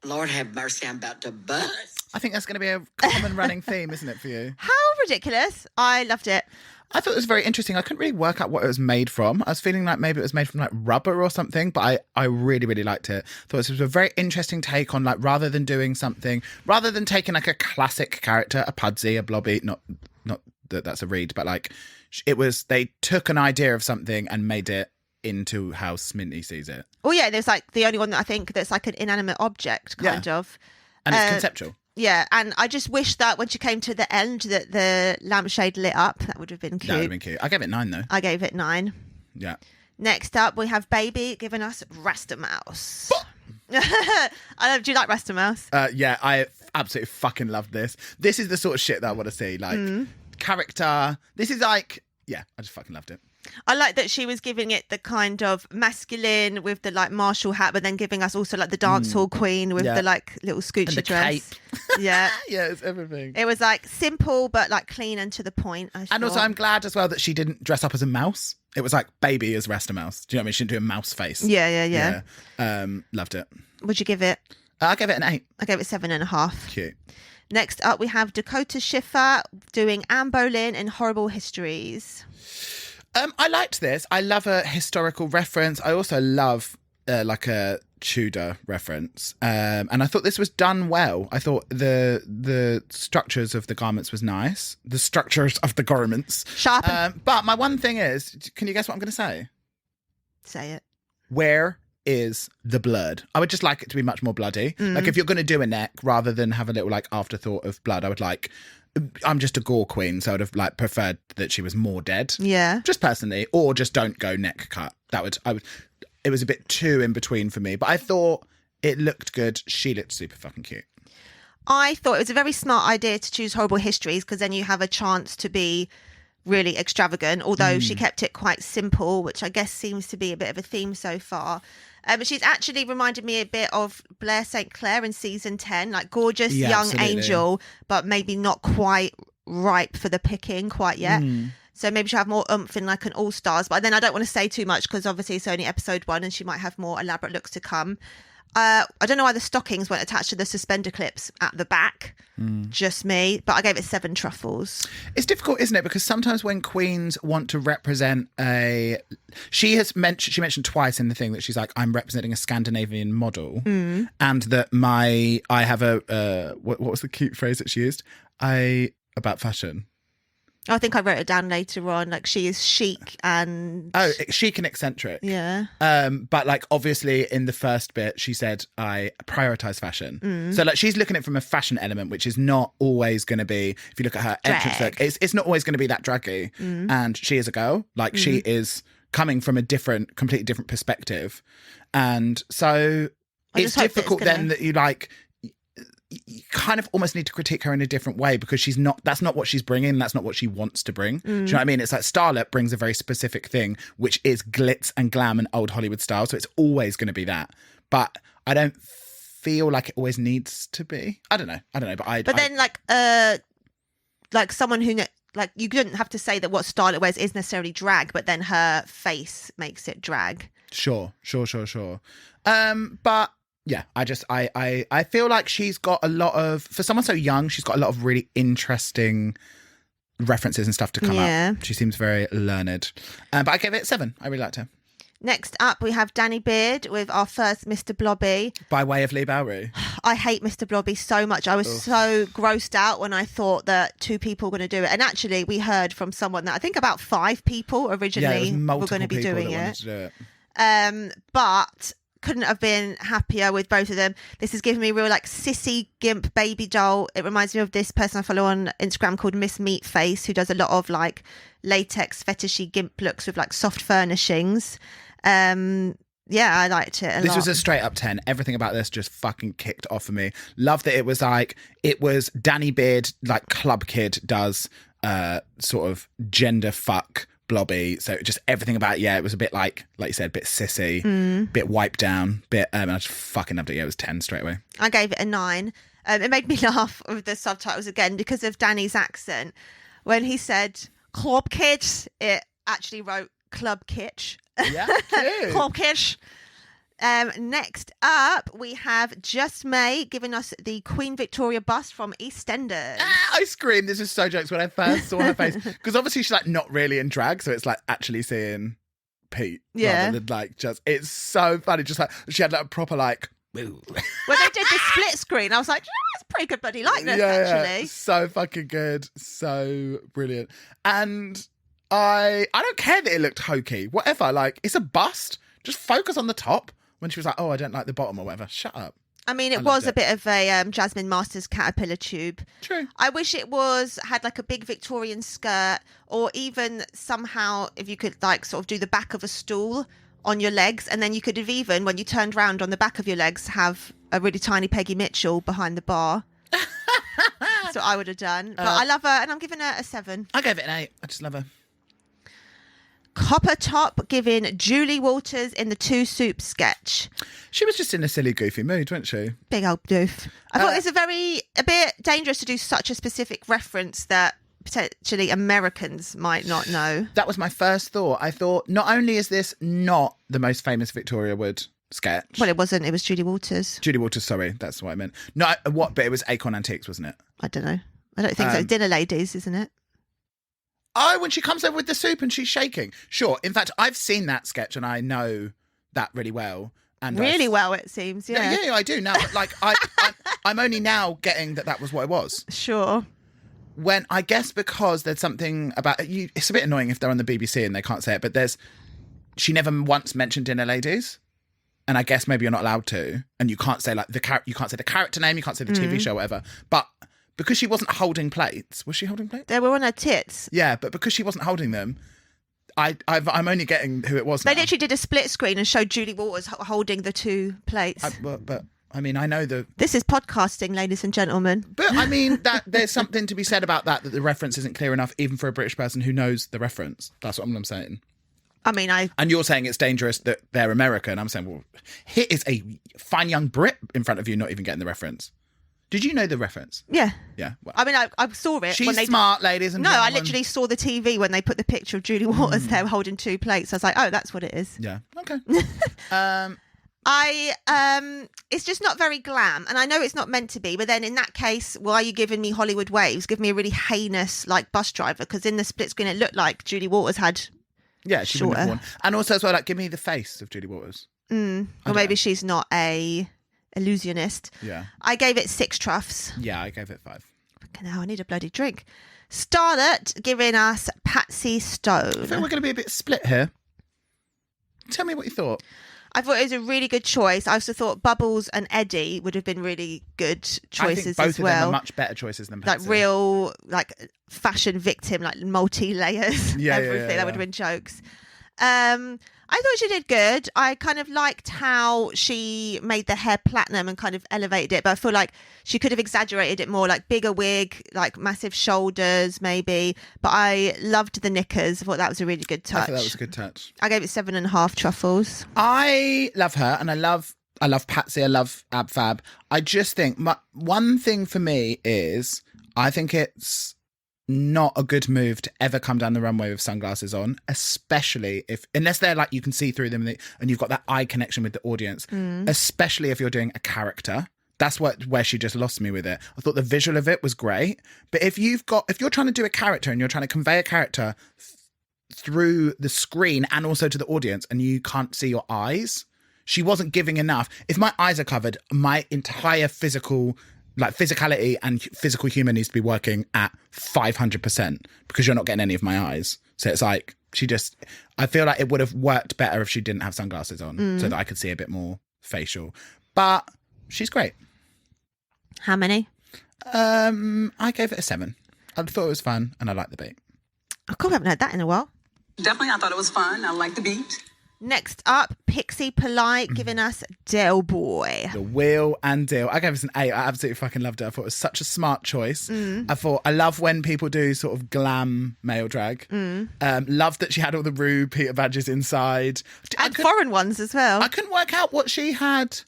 Lord have mercy, I'm about to bust. I think that's going to be a common running theme, isn't it, for you? How ridiculous. I loved it. I thought it was very interesting. I couldn't really work out what it was made from. I was feeling like maybe it was made from like rubber or something, but I really, really liked it. Thought this was a very interesting take on like rather than taking like a classic character, a Pudsey, a Blobby, not that that's a read, but like they took an idea of something and made it into how Sminty sees it. Oh yeah, there's like the only one that I think that's like an inanimate object kind of. And it's conceptual. Yeah, and I just wish that when she came to the end that the lampshade lit up. That would have been cute. That would have been cute. I gave it 9 though. I gave it 9. Yeah. Next up, we have Baby giving us Rasta Mouse. Do you like Rasta Mouse? Yeah, I absolutely fucking love this. This is the sort of shit that I want to see. Like, character. This is like, yeah, I just fucking loved it. I like that she was giving it the kind of masculine with the like Marshall hat, but then giving us also like the dancehall queen with Yeah. the like little scoochie And the dress. cape. Yeah. Yeah, it's everything. It was like simple but like clean and to the point. And also, I'm glad as well that she didn't dress up as a mouse. It was like Baby as Rasta Mouse. Do you know what I mean? She didn't do a mouse face. Yeah. Loved it. Would you give it? I gave it an 8. I gave it 7.5. Cute. Next up, we have Dakota Schiffer doing Anne Boleyn in Horrible Histories. I liked this. I love a historical reference. I also love like a Tudor reference. And I thought this was done well. I thought the structures of the garments was nice. The structures of the garments. Sharp. But my one thing is, can you guess what I'm going to say? Say it. Where is the blood? I would just like it to be much more bloody. Like if you're going to do a neck, rather than have a little like afterthought of blood, I would like... I'm just a gore queen, so I would have like preferred that she was more dead. Yeah. Just personally, or just don't go neck cut. It was a bit too in between for me, but I thought it looked good. She looked super fucking cute. I thought it was a very smart idea to choose Horrible Histories because then you have a chance to be really extravagant, although she kept it quite simple, which I guess seems to be a bit of a theme so far. But she's actually reminded me a bit of Blair St. Clair in season 10, like gorgeous young absolutely. angel, but maybe not quite ripe for the picking quite yet. So maybe she'll have more oomph in like an All Stars. But then I don't want to say too much because obviously it's only episode 1 and she might have more elaborate looks to come. I don't know why the stockings weren't attached to the suspender clips at the back. Just me. But I gave it 7 truffles. It's difficult, isn't it? Because sometimes when queens want to represent she mentioned twice in the thing that she's like, I'm representing a Scandinavian model, and that I have a what was the cute phrase that she used? About fashion. I think I wrote it down later on. Like she is chic and chic and eccentric. Yeah. But like obviously in the first bit she said I prioritize fashion. So like she's looking at it from a fashion element, which is not always going to be. If you look at her entrance look, it's not always going to be that draggy. And she is a girl. Like she is coming from a completely different perspective, and so it's difficult then that you like. You kind of almost need to critique her in a different way because that's not what she's bringing. That's not what she wants to bring. Do you know what I mean? It's like Starlet brings a very specific thing, which is glitz and glam and old Hollywood style. So it's always going to be that. But I don't feel like it always needs to be. I don't know. But then like someone who, like you couldn't have to say that what Starlet wears is necessarily drag, but then her face makes it drag. Sure. But yeah, I feel like she's got a lot of, for someone so young, she's got a lot of really interesting references and stuff to come up. She seems very learned. But I gave it 7. I really liked her. Next up, we have Danny Beard with our first Mr. Blobby. By way of Lee Bowery. I hate Mr. Blobby so much. I was so grossed out when I thought that 2 people were going to do it. And actually, we heard from someone that I think about 5 people originally were going to be doing it. But couldn't have been happier with both of them. This has given me real like sissy gimp baby doll. It reminds me of this person I follow on Instagram called Miss Meatface, who does a lot of like latex fetishy gimp looks with like soft furnishings. Yeah, I liked it a lot. This was a straight up 10. Everything about this just fucking kicked off for me. Love that it was Danny Beard, like Club Kid does sort of gender fuck Blobby. So just everything about it was a bit like you said, a bit sissy, bit wiped down, bit I just fucking loved it. Yeah, it was 10 straight away. I gave it a 9. It made me laugh with the subtitles again because of Danny's accent. When he said Club Kid, it actually wrote Club Kitsch. Yeah, Club Kitsch. Next up, we have Just May giving us the Queen Victoria bust from EastEnders. I screamed. This is so jokes when I first saw her face. Because obviously she's like not really in drag, so it's like actually seeing Pete. Yeah. Rather than like just, it's so funny. Just like, she had like a proper like, woo. When they did the split screen, I was like, that's pretty good bloody likeness, actually. Yeah, so fucking good. So brilliant. And I don't care that it looked hokey. Whatever. Like, it's a bust. Just focus on the top. When she was like, oh, I don't like the bottom or whatever. Shut up. I mean, it was a bit of a Jasmine Masters caterpillar tube. True. I wish it had like a big Victorian skirt, or even somehow if you could like sort of do the back of a stool on your legs, and then you could have even, when you turned round on the back of your legs, have a really tiny Peggy Mitchell behind the bar. That's what I would have done. But I love her, and I'm giving her a 7. I gave it an 8. I just love her. Copper Top giving Julie Walters in the 2 Soup sketch. She was just in a silly, goofy mood, wasn't she? Big old doof. I thought it's a bit dangerous to do such a specific reference that potentially Americans might not know. That was my first thought. I thought, not only is this not the most famous Victoria Wood sketch. Well, it wasn't. It was Julie Walters. Julie Walters, sorry. That's what I meant. No, but it was Acorn Antiques, wasn't it? I don't know. I don't think so. Dinner Ladies, isn't it? Oh, when she comes over with the soup and she's shaking. Sure. In fact, I've seen that sketch and I know that really well. And really well, it seems. Yeah, I do now. But like, I'm only now getting that was what it was. Sure. When I guess because there's something about you. It's a bit annoying if they're on the BBC and they can't say it. But she never once mentioned Dinner Ladies, and I guess maybe you're not allowed to, and you can't say like you can't say the character name, you can't say the TV show, whatever. But because she wasn't holding plates, was she holding plates? They were on her tits. Yeah, but because she wasn't holding them, I'm only getting who it was. They literally did a split screen and showed Julie Walters holding the 2 plates. But I mean, I know This is podcasting, ladies and gentlemen. but I mean that there's something to be said about that the reference isn't clear enough, even for a British person who knows the reference. That's what I'm saying. I mean, And you're saying it's dangerous that they're American. I'm saying, well, here is a fine young Brit in front of you, not even getting the reference. Did you know the reference? Yeah. Yeah. Well, I mean, I saw it. she's when they smart, ladies and No, I gentlemen. literally saw the TV when they put the picture of Julie Waters there holding 2 plates. I was like, oh, that's what it is. Yeah. Okay. It's just not very glam, and I know it's not meant to be, but then in that case, why are you giving me Hollywood waves? Give me a really heinous like bus driver, because in the split screen it looked like Julie Waters had Yeah, she wouldn't have shorter. won. And also as well, like, give me the face of Julie Waters. or maybe she's not a illusionist. Yeah. I gave it 6 truffs. Yeah, I gave it 5. Okay, now I need a bloody drink. Starlet giving us Patsy I Stone. think we're going to be a bit split here. Tell me what you thought. I thought it was a really good choice. I also thought Bubbles and Eddie would have been really good choices I think both as of well. them are much better choices than Like Patsy. real, like fashion victim, like multi-layers, Yeah, everything. yeah. That would have been jokes. I thought she did good. I kind of liked how she made the hair platinum and kind of elevated it, but I feel like she could have exaggerated it more, like bigger wig, like massive shoulders maybe. But I loved the knickers. I thought that was a really good touch. I thought that was a good touch. I gave it 7.5 truffles. I love her, and I love Patsy. I love Ab Fab. I just think one thing for me is I think it's not a good move to ever come down the runway with sunglasses on, especially unless they're like you can see through them and you've got that eye connection with the audience, especially if you're doing a character. That's where she just lost me with it. I thought the visual of it was great, but if you're trying to do a character and you're trying to convey a character through the screen and also to the audience and you can't see your eyes, she wasn't giving enough. If my eyes are covered, my entire physicality and physical humour needs to be working at 500% because you're not getting any of my eyes. So it's like I feel like it would have worked better if she didn't have sunglasses on so that I could see a bit more facial. But she's great. How many? I gave it a 7. I thought it was fun and I liked the beat. I haven't heard that in a while. Definitely, I thought it was fun. I liked the beat. Next up, Pixie Polite giving us Del Boy. The wheel and deal. I gave this an 8. I absolutely fucking loved it. I thought it was such a smart choice. I love when people do sort of glam male drag. Love that she had all the Rue Peter badges inside. And foreign ones as well. I couldn't work out what she had.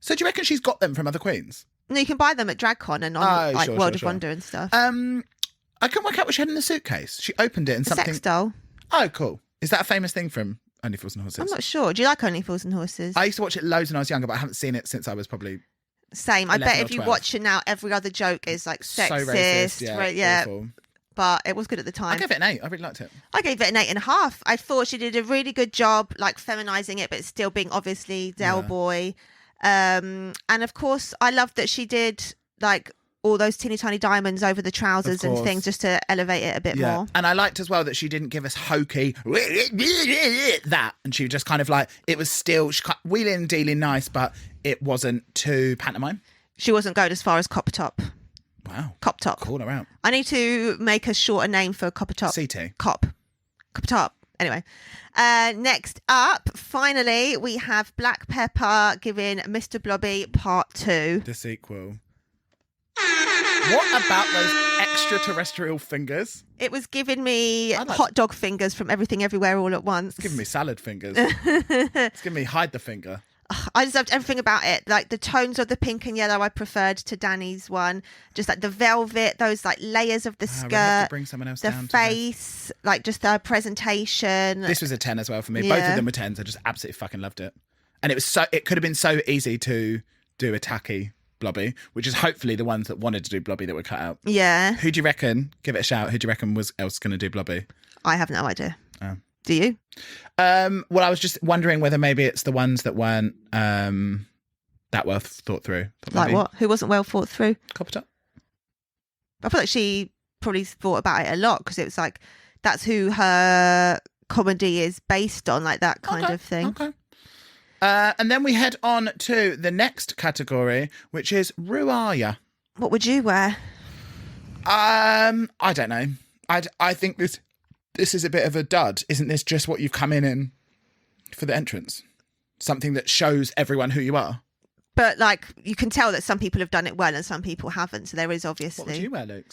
So do you reckon she's got them from other queens? No, you can buy them at DragCon and on World of sure. Wonder and stuff. I couldn't work out what she had in the suitcase. She opened it and something. Sex doll. Oh, cool. Is that a famous thing from Only Fools and Horses? I'm not sure. Do you like Only Fools and Horses? I used to watch it loads when I was younger, but I haven't seen it since I was probably Same. I 11 bet or if you 12. watch it now, every other joke is like so sexist. racist. Right, yeah. Awful. But it was good at the time. I gave it an 8. I really liked it. I gave it an 8.5. I thought she did a really good job, like feminizing it, but still being obviously Del Boy. And of course, I loved that she did like all those teeny tiny diamonds over the trousers and things just to elevate it a bit more. And I liked as well that she didn't give us hokey that, and she was just kind of like it was still wheeling and dealing nice, but it wasn't too pantomime. She wasn't going as far as Copper Top. Wow, Cop Top. call her out. I need to make a shorter name for Copper Top. CT. Copper Top. Anyway, next up, finally, we have Black Pepper giving Mr. Blobby Part 2. The sequel. What about those extraterrestrial fingers? It was giving me hot dog fingers from Everything Everywhere All at Once. It's giving me salad fingers. It's giving me hide the finger. I just loved everything about it. Like the tones of the pink and yellow I preferred to Danny's one. Just like the velvet, those like layers of the We're gonna have skirt, to bring someone else the down to face, like just the presentation. this was a 10 as well for me. Both Yeah. of them were 10s. I just absolutely fucking loved it. And it could have been so easy to do a tacky Blobby, which is hopefully the ones that wanted to do Blobby that were cut out. Yeah. Who do you reckon? Give it a shout. Who do you reckon was else going to do Blobby? I have no idea. Oh. Do you? Well, I was just wondering whether maybe it's the ones that weren't that well thought through. Like what? Who wasn't well thought through? Copper Top. I feel like she probably thought about it a lot because it was like that's who her comedy is based on, like that kind of thing. Okay. And then we head on to the next category, which is Ruaya. What would you wear? I don't know. I think this is a bit of a dud. Isn't this just what you've come in for the entrance? Something that shows everyone who you are. But like you can tell that some people have done it well and some people haven't. So there is obviously. What would you wear, Luke?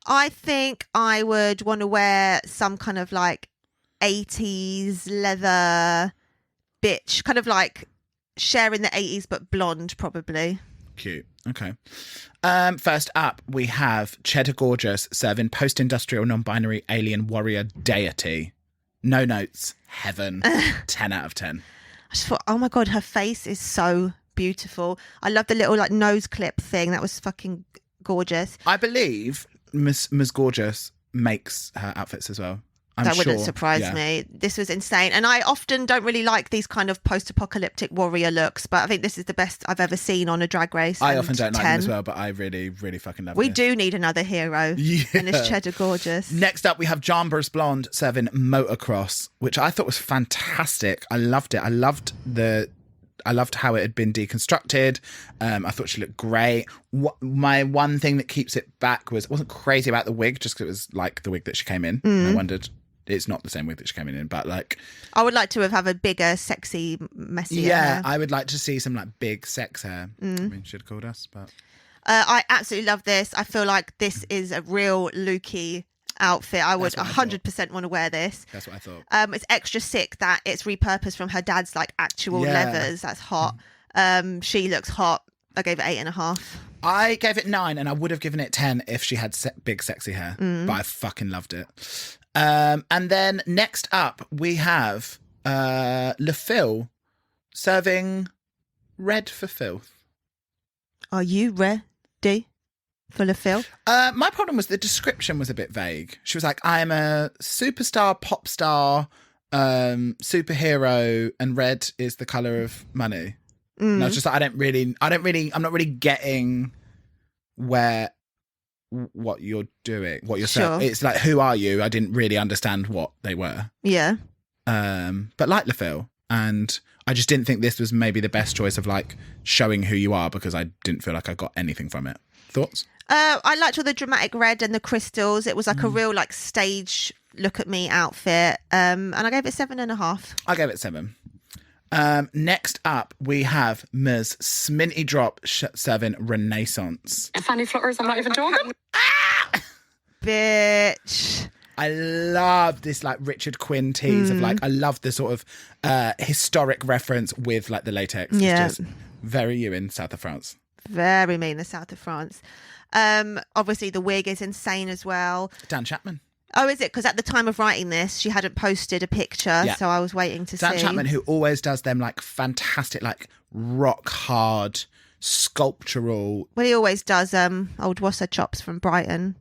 I think I would want to wear some kind of like 80s leather bitch, kind of like sharing the 80s but blonde probably. Cute. Okay. First up, we have Cheddar Gorgeous serving post-industrial non-binary alien warrior deity. No notes. Heaven. 10 out of 10. I just thought, oh my God, her face is so beautiful. I love the little like nose clip thing. That was fucking gorgeous. I believe Miss Gorgeous makes her outfits as well. That wouldn't surprise me. This was insane. And I often don't really like these kind of post-apocalyptic warrior looks, but I think this is the best I've ever seen on a Drag Race. I often don't like them as well, but I really, really fucking love it. We do need another hero. Yeah. And it's Cheddar Gorgeous. Next up, we have Jambers Blonde serving Motocross, which I thought was fantastic. I loved it. I loved how it had been deconstructed. I thought she looked great. My one thing that keeps it back I wasn't crazy about the wig, just because it was like the wig that she came in. I wondered, it's not the same wig that she came in, but like... I would like to have a bigger, sexy, messier hair. I would like to see some like big sex hair. I mean, she'd called us, but... I absolutely love this. I feel like this is a real Lukey outfit. I would 100% want to wear this. That's what I thought. It's extra sick that it's repurposed from her dad's like actual leathers. That's hot. She looks hot. I gave it 8.5. I gave it 9, and I would have given it 10 if she had big sexy hair, but I fucking loved it. And then next up we have Le Phil serving Red for Filth. Are you ready for Le Phil? My problem was the description was a bit vague. She was like, I'm a superstar, pop star, superhero, and red is the colour of money. And I was just like, I'm not really getting what you're doing, what you're saying. It's like, who are you? I didn't really understand what they were. Yeah. But like Le Phil, and I just didn't think this was maybe the best choice of like showing who you are, because I didn't feel like I got anything from it. Thoughts? I liked all the dramatic red and the crystals. It was like a real like stage look at me outfit. And I gave it 7.5. I gave it 7. Next up, we have Ms. Sminty Drop serving Renaissance. Fanny flutters, I'm not even joking. Bitch. I love this like Richard Quinn tease of like, I love the sort of historic reference with like the latex. Yeah. It's just very you in South of France. Very mean, the South of France. Obviously the wig is insane as well. Dan Chapman. Oh, is it? Because at the time of writing this, she hadn't posted a picture, so I was waiting to see. Dan Chapman, who always does them like fantastic, like rock hard, sculptural. Well, he always does. Old What's Her Chops from Brighton,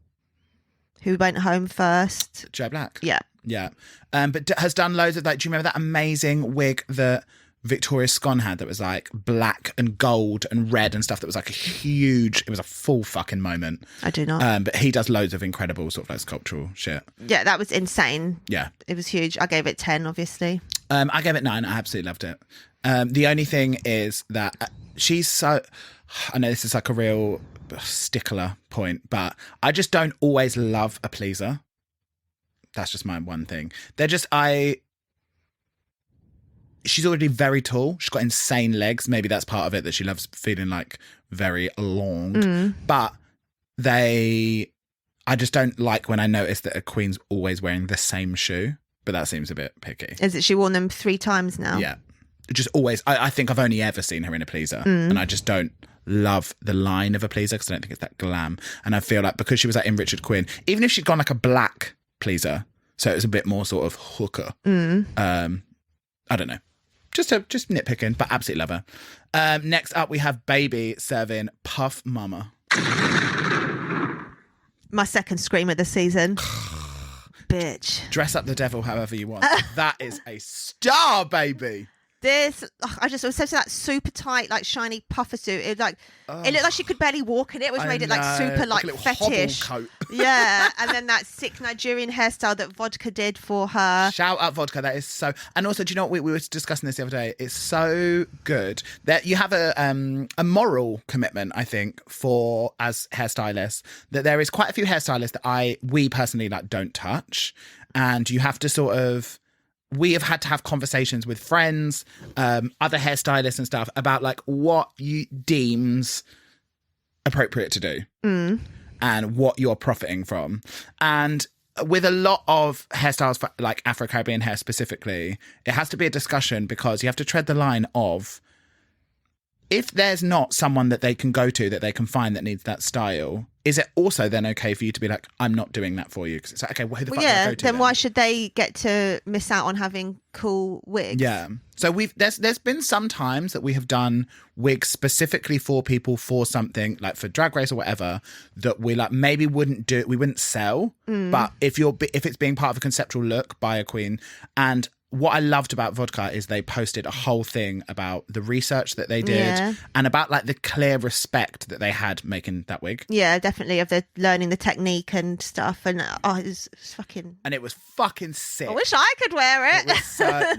who went home first. Joe Black. Yeah. Yeah. But has done loads of like, do you remember that amazing wig that Victoria Scone had that was like black and gold and red and stuff that was like it was a full fucking moment. I do not. But he does loads of incredible sort of like sculptural shit. Yeah, that was insane. Yeah. It was huge. I gave it 10, obviously. I gave it 9. I absolutely loved it. The only thing is that she's so... I know this is like a real stickler point, but I just don't always love a pleaser. That's just my one thing. She's already very tall. She's got insane legs. Maybe that's part of it, that she loves feeling like very long. But I just don't like when I notice that a queen's always wearing the same shoe. But that seems a bit picky. Is it she worn them 3 times now? Yeah. Just always. I think I've only ever seen her in a pleaser. And I just don't love the line of a pleaser because I don't think it's that glam. And I feel like because she was like in Richard Quinn, even if she'd gone like a black pleaser, so it was a bit more sort of hooker. I don't know. Just nitpicking, but absolutely love her. Next up, we have Baby serving Puff Mama. My second scream of the season. Bitch. Dress up the devil however you want. That is a star, baby. This, I just was such that super tight, like shiny puffer suit. It like, it looked like she could barely walk in it, which made it like super like fetish. Coat. Yeah, and then that sick Nigerian hairstyle that Vodka did for her. Shout out Vodka, that is so. And also, do you know what, we were discussing this the other day? It's so good that you have a moral commitment, I think, for as hairstylists, that there is quite a few hairstylists that we personally like don't touch, and you have to sort of we have had to have conversations with friends, other hairstylists and stuff about like what you deems appropriate to do and what you're profiting from. And with a lot of hairstyles, for like Afro-Caribbean hair specifically, it has to be a discussion because you have to tread the line of, if there's not someone that they can go to, that they can find that needs that style, is it also then okay for you to be like, I'm not doing that for you? Because it's like, okay, well, who the fuck do I go to then why should they get to miss out on having cool wigs? Yeah. So there's been some times that we have done wigs specifically for people for something, like for Drag Race or whatever, that we like maybe we wouldn't sell, but if it's being part of a conceptual look by a queen. And what I loved about Vodka is they posted a whole thing about the research that they did and about like the clear respect that they had making that wig. Yeah, definitely, of the learning the technique and stuff. And it was fucking... And it was fucking sick. I wish I could wear it. It was so...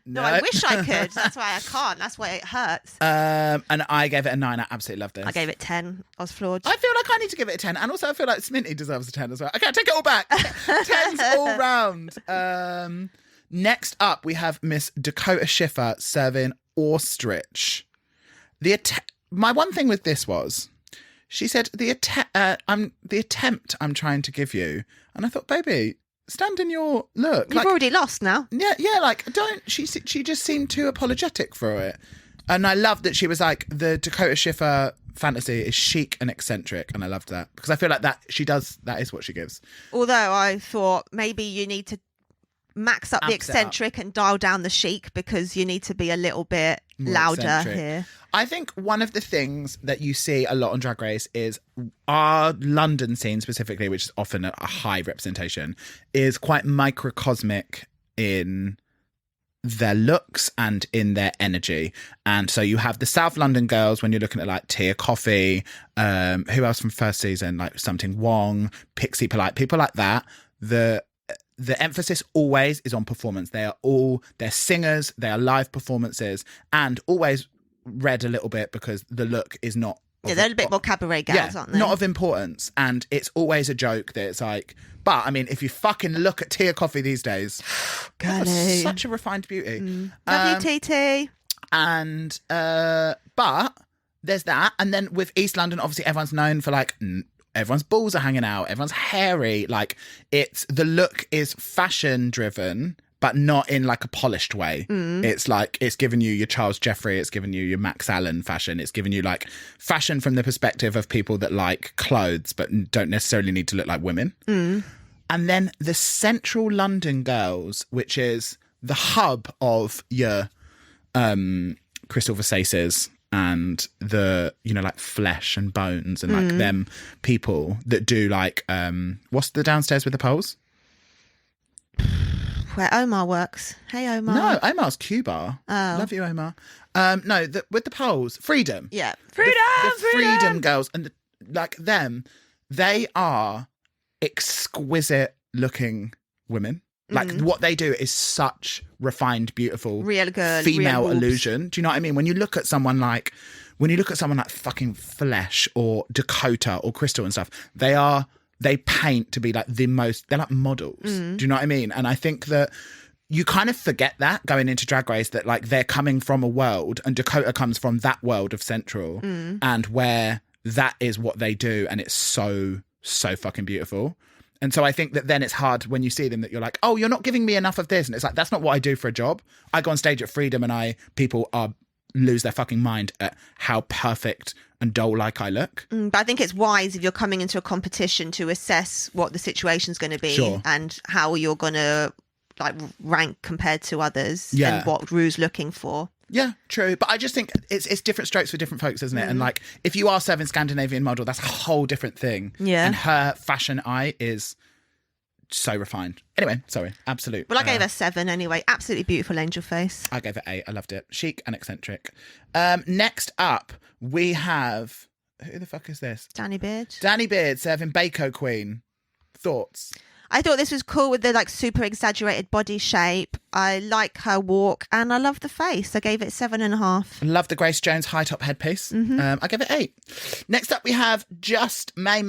No, I wish I could. That's why I can't. That's why it hurts. And I gave it a 9. I absolutely loved it. I gave it 10. I was floored. I feel like I need to give it a 10. And also I feel like Sminty deserves a 10 as well. Okay, I take it all back. 10s all round. Next up, we have Miss Dakota Schiffer serving ostrich. My one thing with this was, she said, the attempt I'm trying to give you. And I thought, baby, stand in your look. You've already lost now. Yeah, like, don't... She just seemed too apologetic for it. And I loved that she was like, the Dakota Schiffer fantasy is chic and eccentric. And I loved that. Because I feel like that is what she gives. Although I thought maybe you need to max up the eccentric and dial down the chic, because you need to be a little bit More louder eccentric. here. I think one of the things that you see a lot on Drag Race is our London scene specifically, which is often a high representation, is quite microcosmic in their looks and in their energy. And so you have the South London girls when you're looking at like Tia Coffee, who else from first season, like Something Wong, Pixie Polite, people like that. The emphasis always is on performance. They're singers, they are live performances, and always read a little bit because the look is not... they're a bit more cabaret gals, aren't they? Not of importance. And it's always a joke that it's like... But, I mean, if you fucking look at Tia Coffee these days, Golly. such a refined beauty. Love you, TT. And, but there's that. And then with East London, obviously everyone's known for like... Everyone's balls are hanging out. Everyone's hairy. Like, the look is fashion driven, but not in like a polished way. It's like, it's giving you your Charles Jeffrey. It's giving you your Max Allen fashion. It's giving you like fashion from the perspective of people that like clothes, but don't necessarily need to look like women. And then the Central London girls, which is the hub of your Crystal Versaces and the, like Flesh and Bones and like them people that do like, what's the downstairs with the poles? Where Omar works. Hey, Omar. No, Omar's Q-Bar. Oh. Love you, Omar. No, with the poles. Freedom. Yeah. The Freedom girls. And like them, they are exquisite looking women. Like what they do is such refined, beautiful, real good female real illusion. Do you know what I mean? When you look at someone like fucking Flesh or Dakota or Crystal and stuff, they paint to be like they're like models. Do you know what I mean? And I think that you kind of forget that going into Drag Race, that like they're coming from a world, and Dakota comes from that world of Central, and where that is what they do, and it's so fucking beautiful. And so I think that then it's hard when you see them that you're like, oh, you're not giving me enough of this. And it's like, that's not what I do for a job. I go on stage at Freedom and people lose their fucking mind at how perfect and doll-like I look. But I think it's wise if you're coming into a competition to assess what the situation's going to be and how you're going to like rank compared to others and what Rue's looking for. Yeah, true. But I just think it's different strokes for different folks, isn't it? And like, if you are serving Scandinavian model, that's a whole different thing. Yeah. And her fashion eye is so refined. Anyway, sorry. Absolute. Well, I gave her 7 anyway. Absolutely beautiful angel face. I gave it 8. I loved it. Chic and eccentric. Next up, we have... Who the fuck is this? Danny Beard. Danny Beard serving Bako Queen. Thoughts? I thought this was cool with the like super exaggerated body shape. I like her walk and I love the face. I gave it 7.5. Love the Grace Jones high top headpiece. I give it 8. Next up, we have Just May.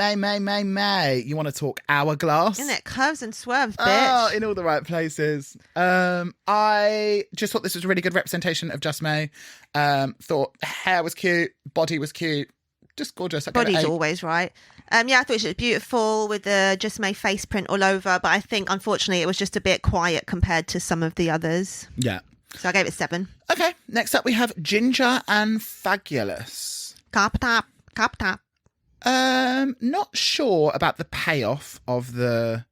You want to talk hourglass? Isn't it? Curves and swerves, bitch. Oh, in all the right places. I just thought this was a really good representation of Just May. Thought hair was cute, body was cute, just gorgeous. Body's always right. Yeah, I thought she was beautiful with the Just May face print all over, but I think unfortunately it was just a bit quiet compared to some of the others. Yeah. So I gave it 7. Okay, next up we have Ginger and Fabulous. Carp tap, carp tap. Not sure about the payoff of the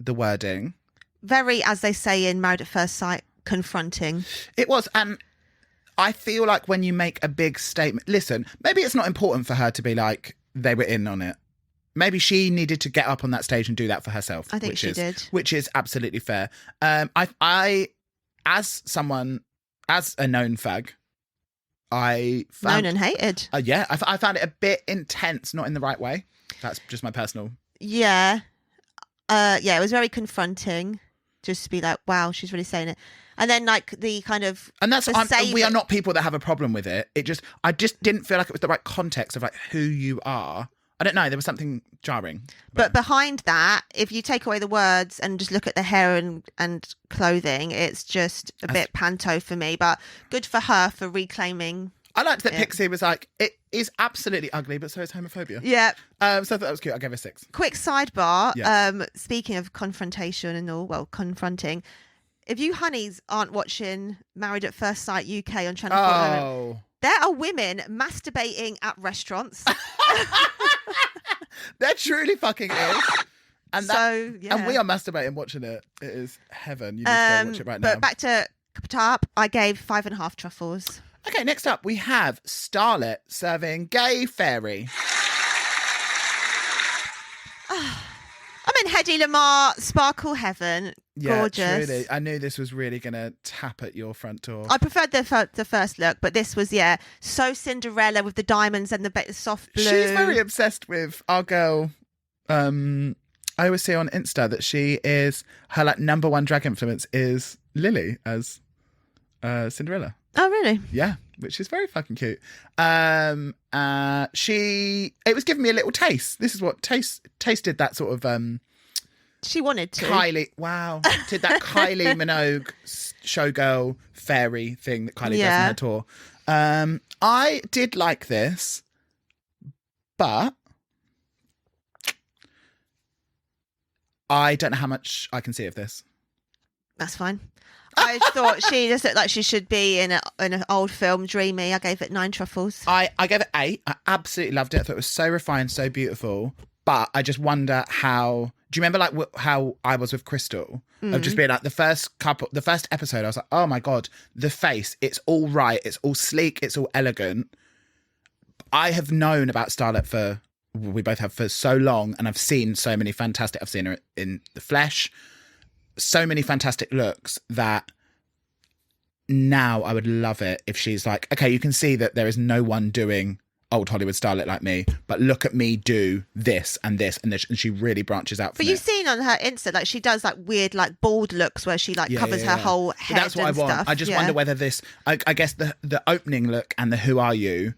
wording. Very, as they say in Married at First Sight, confronting. It was, and I feel like when you make a big statement, listen, maybe it's not important for her to be like, they were in on it. Maybe she needed to get up on that stage and do that for herself. I think she did. Which is absolutely fair. I as a known fag, I found... Known and hated. Yeah, I found it a bit intense, not in the right way. That's just my personal... Yeah. Yeah, it was very confronting. Just to be like, wow, she's really saying it. And then like the kind of... And that's... we are not people that have a problem with it. I just didn't feel like it was the right context of like who you are. I don't know. There was something jarring. But behind that, if you take away the words and just look at the hair and clothing, it's just a bit panto for me. But good for her for reclaiming. I liked that Pixie was like, it is absolutely ugly, but so is homophobia. Yeah. So I thought that was cute. I gave it 6. Quick sidebar. Yeah. Speaking of confrontation and all, well, confronting. If you honeys aren't watching Married at First Sight UK on Channel 4 at the moment, there are women masturbating at restaurants. There truly fucking is. And yeah. we are masturbating watching it. It is heaven. You need to go watch it right now. But back to Top, I gave 5.5 truffles. Okay, next up we have Starlet serving gay fairy. I'm in Hedy Lamar, Sparkle Heaven. Gorgeous. Yeah, truly. I knew this was really going to tap at your front door. I preferred the first look, but this was, so Cinderella with the diamonds and the soft blue. She's very obsessed with our girl. I always see on Insta that she is, her like number one drag influence is Lily as Cinderella. Oh, really? Yeah, which is very fucking cute. It was giving me a little taste. This is what tasted that sort of... she wanted to. Did that Kylie Minogue showgirl fairy thing that Kylie does on her tour. I did like this, but I don't know how much I can see of this. That's fine. I thought she just looked like she should be in an old film, Dreamy. I gave it 9 truffles. I gave it 8. I absolutely loved it. I thought it was so refined, so beautiful. But I just wonder how... Do you remember like how I was with Crystal? Of just being like the first episode, I was like, oh my God, the face, it's all right. It's all sleek. It's all elegant. I have known about Starlet we both have for so long, and I've seen so many fantastic... I've seen her in the flesh. So many fantastic looks that now I would love it if she's like, okay, you can see that there is no one doing old Hollywood starlet like me, but look at me do this and this and this, and she really branches out. But you've seen on her Insta, like she does like weird, like bald looks where she like covers her whole head. But that's what I want. Stuff. I just wonder whether this, I guess the opening look and the Who Are You,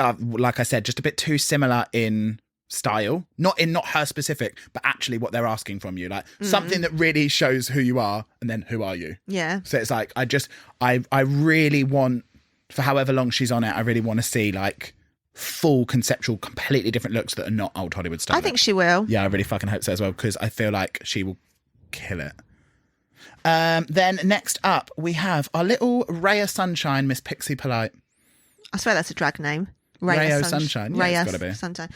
like I said, just a bit too similar in style, not her specific, but actually what they're asking from you, like something that really shows who you are, and then who are you. Yeah. So it's like I really want, for however long she's on it, I really want to see like full conceptual, completely different looks that are not old Hollywood style. I think she will. Yeah, I really fucking hope so as well, because I feel like she will kill it. Then next up we have our little ray of sunshine, Miss Pixie Polite. I swear that's a drag name. Rayo Sunshine. Yeah, it's got to be. Sunshine.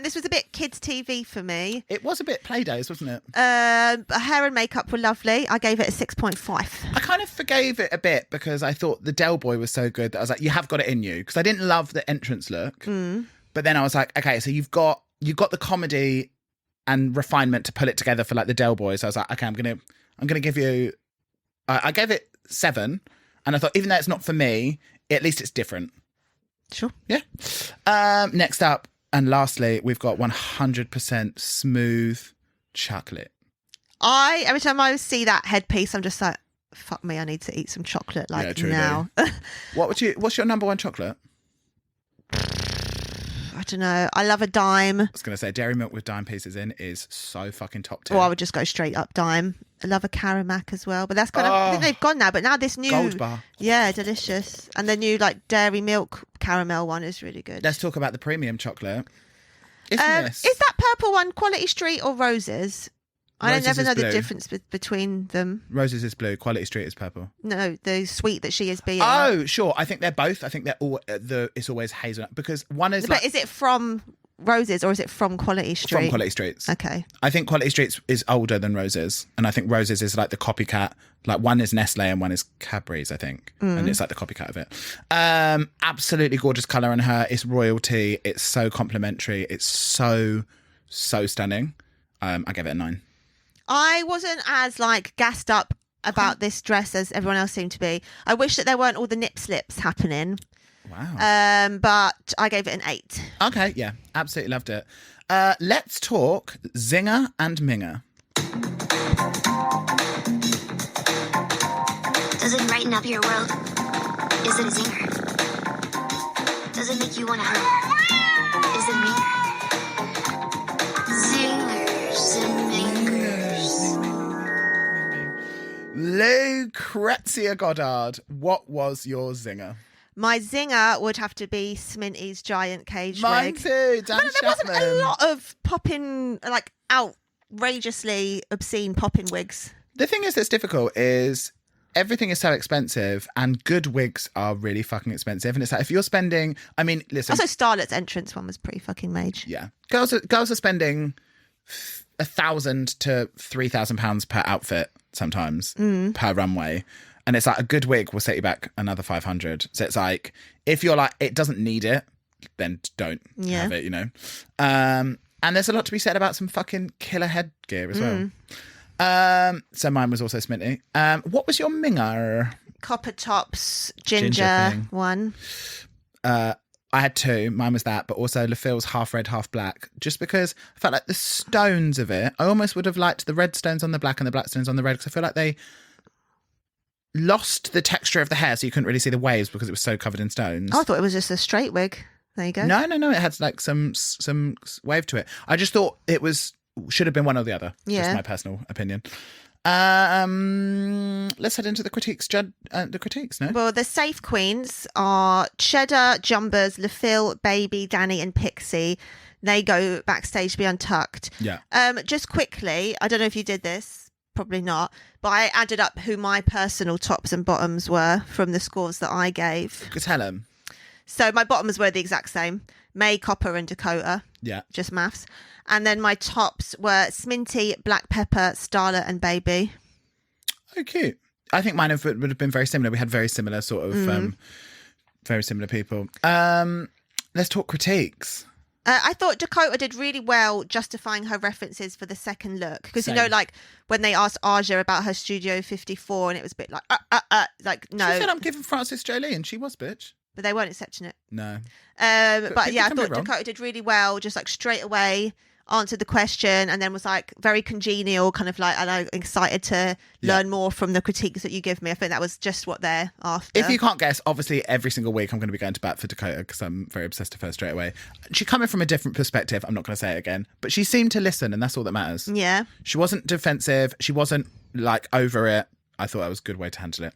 This was a bit kids' TV for me. It was a bit play days, wasn't it? Hair and makeup were lovely. I gave it a 6.5. I kind of forgave it a bit because I thought the Del Boy was so good that I was like, you have got it in you. Because I didn't love the entrance look. But then I was like, okay, so you've got the comedy and refinement to pull it together for like the Del Boy. So I was like, okay, I'm gonna give you... I gave it 7. And I thought, even though it's not for me, at least it's different. Sure. Yeah. Next up, and lastly, we've got 100% smooth chocolate. Every time I see that headpiece, I'm just like, fuck me, I need to eat some chocolate now. What's your number one chocolate? I don't know. I love a dime. I was going to say dairy milk with dime pieces in is so fucking top tier. Or I would just go straight up dime. I love a caramelk as well, but that's kind of, I think they've gone now. But now this new Gold bar. Yeah, delicious. And the new like dairy milk caramel one is really good. Let's talk about the premium chocolate. Is that purple one Quality Street or Roses? I Roses never know is the blue. difference between them. Roses is blue, Quality Street is purple. No, the sweet that she is being. Oh, sure. I think they're both. I think they're all. It's always hazelnut because one is. But is it from Roses or is it from Quality Street? From Quality Streets. Okay. I think Quality Streets is older than Roses, and I think Roses is like the copycat. Like one is Nestle and one is Cadbury's, I think, and it's like the copycat of it. Absolutely gorgeous color on her. It's royalty. It's so complimentary. It's so stunning. I gave it a 9. I wasn't as like gassed up about this dress as everyone else seemed to be. I wish that there weren't all the nip slips happening. Wow. But I gave it an 8. Okay, yeah, absolutely loved it. Let's talk zinger and minger. Does it brighten up your world? Is it a zinger? Does it make you want to hurt? Is it minger? Zingers and mingers. Lucrezia Goddard, what was your zinger? My zinger would have to be Sminty's giant cage Mine wig. too, Dan But there wasn't a Chapman. lot of popping, like outrageously obscene popping wigs. The thing is that's difficult is everything is so expensive and good wigs are really fucking expensive. And it's like, if you're spending, I mean, listen. Also, Starlet's entrance one was pretty fucking mage. Yeah. Girls are spending £1,000 to £3,000 per outfit sometimes per runway. And it's like a good wig will set you back another 500. So it's like, if you're like, it doesn't need it, then don't have it, you know. And there's a lot to be said about some fucking killer headgear as well. So mine was also Sminty. What was your minger? Copper tops, Ginger ginger thing. one. I had 2. Mine was that, but also LaFille's half red, half black. Just because I felt like the stones of it, I almost would have liked the red stones on the black and the black stones on the red, because I feel like they lost the texture of the hair, so you couldn't really see the waves because it was so covered in stones. Oh, I thought it was just a straight wig. There you go. No, it had like some wave to it. I just thought it should have been one or the other. Yeah. Just my personal opinion. Let's head into the critiques. The critiques, no? Well, the safe queens are Cheddar, Jumbers, LaFille, Baby, Danny, and Pixie. They go backstage to be untucked. Yeah. Just quickly, I don't know if you did this, probably not, but I added up who my personal tops and bottoms were from the scores that I gave. Tell them. So my bottoms were the exact same. May, Copper, and Dakota. Yeah. Just maths. And then my tops were Sminty, Black Pepper, Starlet, and Baby. Oh, cute. I think mine would have been very similar. We had very similar sort of, very similar people. Let's talk critiques. I thought Dakota did really well justifying her references for the second look. Because, you know, Same. like when they asked Aja about her Studio 54 and it was a bit like, like, no. She said I'm giving Frances Jolie, and she was, bitch. But they weren't accepting it. No. But yeah, I people can be thought wrong. Dakota did really well, just like straight away answered the question and then was like very congenial, kind of like, and I'm excited to learn more from the critiques that you give me. I think that was just what they're after. If you can't guess, obviously every single week I'm going to be going to bat for Dakota because I'm very obsessed with her straight away. She's coming from a different perspective. I'm not going to say it again, but she seemed to listen, and that's all that matters. Yeah. She wasn't defensive. She wasn't like over it. I thought that was a good way to handle it.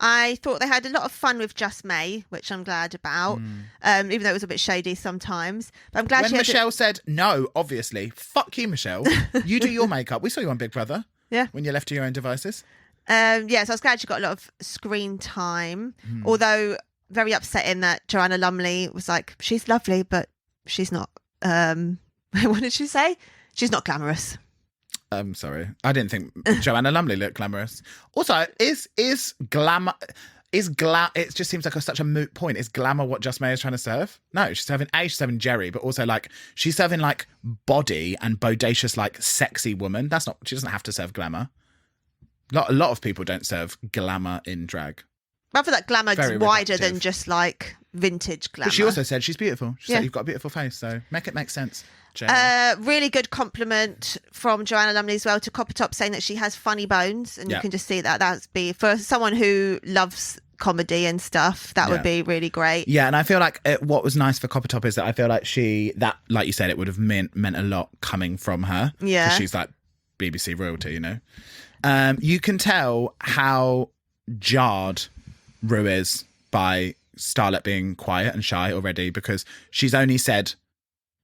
I thought they had a lot of fun with Just May, which I'm glad about, even though it was a bit shady sometimes. But I'm glad When she had Michelle said, no, obviously, fuck you, Michelle. You do your makeup. We saw you on Big Brother. Yeah. When you're left to your own devices. so I was glad she got a lot of screen time, although very upsetting that Joanna Lumley was like, she's lovely, but she's not, what did she say? She's not glamorous. I'm sorry. I didn't think Joanna Lumley looked glamorous. Also, is glamour... it just seems like such a moot point. Is glamour what Just May is trying to serve? No, she's serving Jerry, but also like she's serving like body and bodacious like sexy woman. That's not. She doesn't have to serve glamour. A lot of people don't serve glamour in drag. I feel like glamour Very is wider than reductive. just like vintage glamour. But she also said she's beautiful. She Yeah. said you've got a beautiful face, so make it make sense. Really good compliment from Joanna Lumley as well to Coppertop, saying that she has funny bones, and you can just see that. That's be for someone who loves comedy and stuff. That would be really great. Yeah, and I feel like what was nice for Coppertop is that I feel like like you said, it would have meant a lot coming from her. Yeah, 'cause she's like BBC royalty, you know. You can tell how jarred Rue is by Starlet being quiet and shy already, because she's only said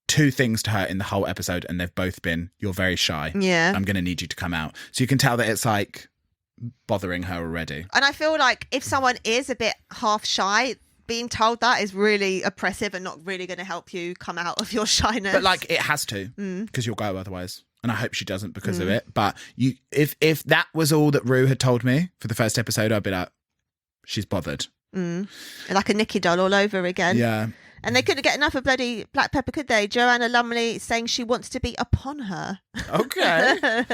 2 things to her in the whole episode, and they've both been, "You're very shy. Yeah, I'm going to need you to come out." So you can tell that it's like bothering her already. And I feel like if someone is a bit half shy, being told that is really oppressive and not really going to help you come out of your shyness. But like, it has to, because you'll go otherwise. And I hope she doesn't because of it. But if that was all that Rue had told me for the first episode, I'd be like, she's bothered. Like a Nikki doll all over again. Yeah. And they couldn't get enough of bloody Black Pepper, could they? Joanna Lumley saying she wants to be upon her. Okay.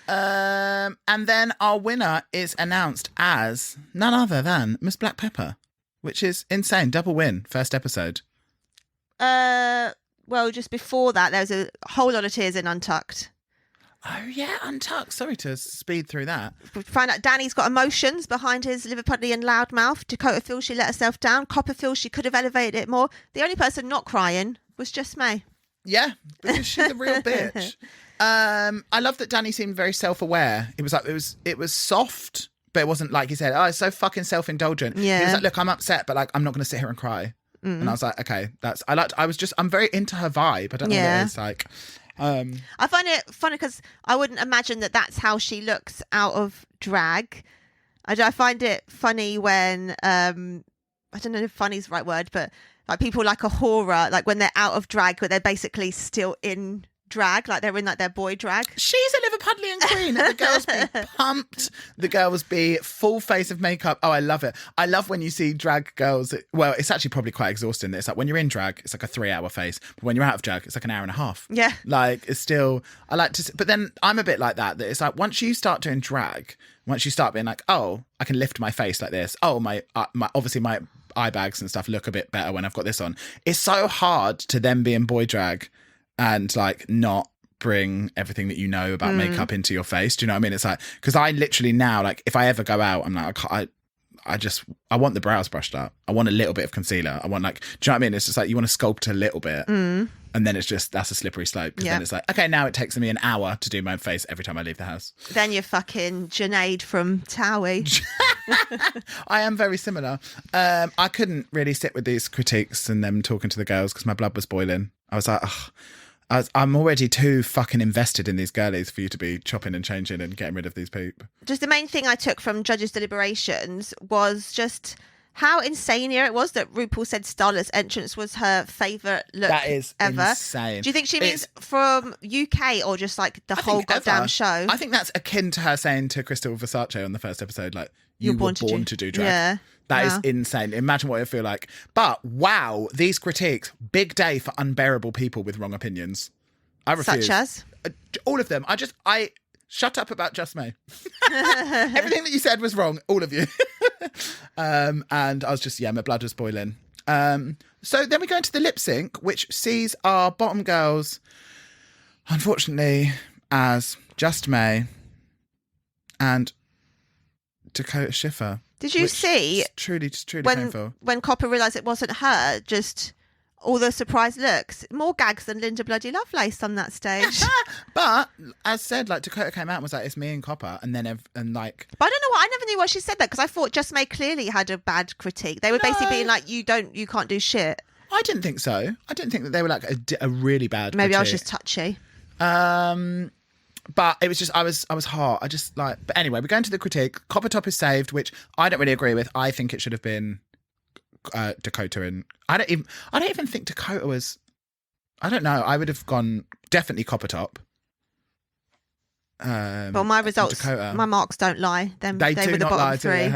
And then our winner is announced as none other than Miss Black Pepper, which is insane. Double win, first episode. Well, just before that, there was a whole lot of tears in Untucked. Oh, yeah, Untucked. Sorry to speed through that. We find out Danny's got emotions behind his Liverpudlian loudmouth. Dakota feels she let herself down. Copper feels she could have elevated it more. The only person not crying was just May. Yeah, because she's a real bitch. I love that Danny seemed very self-aware. It was like it was soft, but it wasn't like he said, "Oh, it's so fucking self-indulgent." Yeah. He was like, "Look, I'm upset, but like I'm not going to sit here and cry." And I was like, "Okay, I'm very into her vibe. I don't know what it is like." I find it funny because I wouldn't imagine that that's how she looks out of drag. I find it funny when I don't know if funny is the right word, but like people like a horror, like when they're out of drag, but they're basically still in drag, like they're in like their boy drag. She's a Liverpudlian queen. The girls be pumped. The girls be full face of makeup. Oh, I love it. I love when you see drag girls. Well, it's actually probably quite exhausting. It's like when you're in drag, it's like a 3-hour face. But when you're out of drag, it's like an hour and a half. Yeah. Like it's still, I like to, but then I'm a bit like that it's like once you start doing drag, once you start being like, oh, I can lift my face like this. Oh, my obviously my eye bags and stuff look a bit better when I've got this on. It's so hard to then be in boy drag and like not bring everything that you know about makeup into your face. Do you know what I mean? It's like, because I literally now, like if I ever go out, I'm like, I want the brows brushed up. I want a little bit of concealer. I want like, do you know what I mean? It's just like, you want to sculpt a little bit. And then it's just, that's a slippery slope. Because then it's like, okay, now it takes me an hour to do my face every time I leave the house. Then you're fucking Junaid from Towie. I am very similar. I couldn't really sit with these critiques and them talking to the girls because my blood was boiling. I was like, I'm already too fucking invested in these girlies for you to be chopping and changing and getting rid of these poop. Just the main thing I took from judges' deliberations was just how insane here it was that RuPaul said Starlet's entrance was her favourite look that is ever. Insane. Do you think she means from UK or just like the whole goddamn show? I think that's akin to her saying to Crystal Versace on the first episode, like, you were born to do drag. Yeah. That is insane. Imagine what it would feel like. But wow, these critiques, big day for unbearable people with wrong opinions. I refuse. Such as? All of them. I shut up about Just May. Everything that you said was wrong. All of you. And I was just, my blood was boiling. So then we go into the lip sync, which sees our bottom girls, unfortunately, as Just May and Dakota Schiffer. Did you see truly painful. When Copper realised it wasn't her, just all the surprise looks, more gags than Linda Bloody Lovelace on that stage. But as said, like Dakota came out and was like, "It's me and Copper," and then and like. But I don't know what. I never knew why she said that because I thought Just May clearly had a bad critique. They were basically being like, "You can't do shit." I didn't think so. I didn't think that they were like a really bad. Maybe critique. I was just touchy. But it was just I was hot. I just like. But anyway, we go into the critique. Copper Top is saved, which I don't really agree with. I think it should have been Dakota, and I don't even think Dakota was. I don't know. I would have gone definitely Copper Top. Well, my results, Dakota. my marks don't lie. They do were the not bottom lie, three.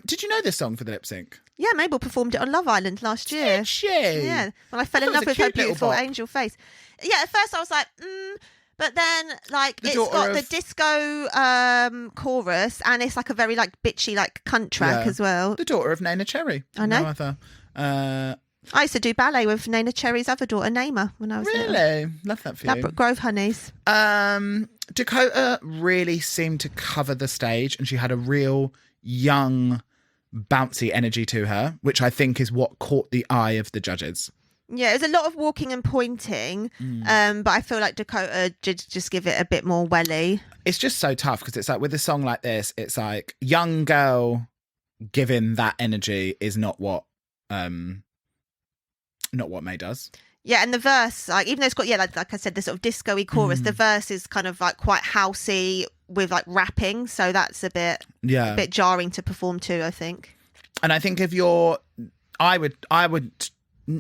Did you know this song for the lip sync? Yeah, Mabel performed it on Love Island last year. Did she? Yeah, when I fell in love with her beautiful angel face. Yeah, at first I was like, but then like it's got the disco chorus and it's like a very like bitchy like cunt track as well. The daughter of Nana Cherry. I know. No other. I used to do ballet with Nana Cherry's other daughter, Naima, when I was little. Really? Love that for you. Ladbroke Grove Honeys. Dakota really seemed to cover the stage, and she had a real young, bouncy energy to her, which I think is what caught the eye of the judges. Yeah, it was a lot of walking and pointing, but I feel like Dakota did just give it a bit more welly. It's just so tough because it's like with a song like this, it's like young girl giving that energy is not what May does. Yeah, and the verse, like even though it's got like I said, the sort of disco-y chorus, the verse is kind of like quite housey with like rapping, so that's a bit jarring to perform to, I think. And I think I would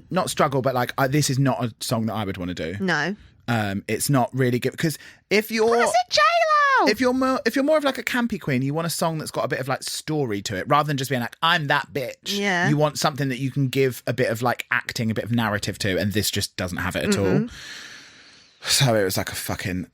not struggle, but like this is not a song that I would want to do. No. It's not really good because if you're J-Lo! If you're more of like a campy queen, you want a song that's got a bit of like story to it rather than just being like, I'm that bitch. Yeah. You want something that you can give a bit of like acting, a bit of narrative to, and this just doesn't have it at all. So it was like a fucking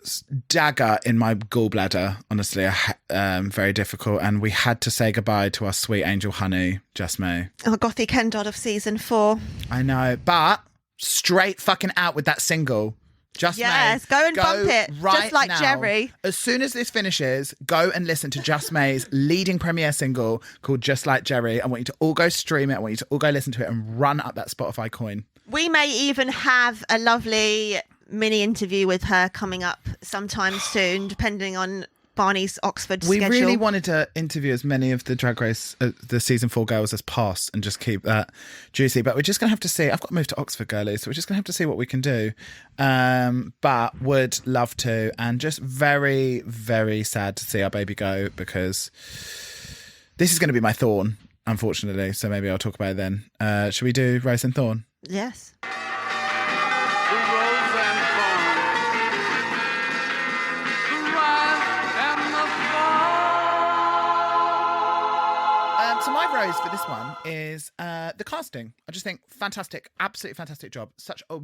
dagger in my gallbladder, honestly, very difficult. And we had to say goodbye to our sweet angel honey, Just May. Oh, Gothic Ken Dodd of season 4. I know, but straight fucking out with that single. Just yes, May. Go and bump it, right just like now. Jerry. As soon as this finishes, go and listen to Just May's leading premiere single called Just Like Jerry. I want you to all go stream it. I want you to all go listen to it and run up that Spotify coin. We may even have a lovely mini interview with her coming up sometime soon, depending on Barney's Oxford schedule. We really wanted to interview as many of the Drag Race, the season 4 girls as possible and just keep that juicy. But we're just going to have to see. I've got to move to Oxford, girlie, so we're just going to have to see what we can do. But would love to. And just very, very sad to see our baby go because this is going to be my thorn, unfortunately. So maybe I'll talk about it then. Should we do Rose and Thorn? Yes. So my rose for this one is the casting. I just think fantastic, absolutely fantastic job. Such a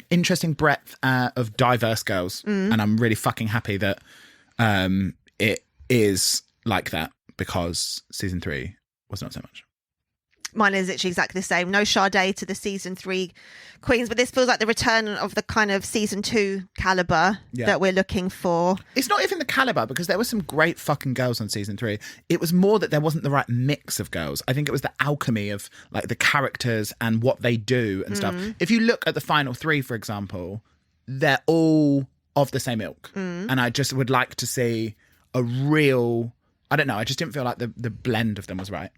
interesting breadth of diverse girls, and I'm really fucking happy that it is like that because season 3 was not so much. Mine is literally exactly the same. No Sade to the season 3 queens, but this feels like the return of the kind of season 2 caliber that we're looking for. It's not even the caliber because there were some great fucking girls on season 3. It was more that there wasn't the right mix of girls. I think it was the alchemy of like the characters and what they do and stuff. If you look at the final 3, for example, they're all of the same ilk. And I just would like to see a real, I don't know, I just didn't feel like the blend of them was right.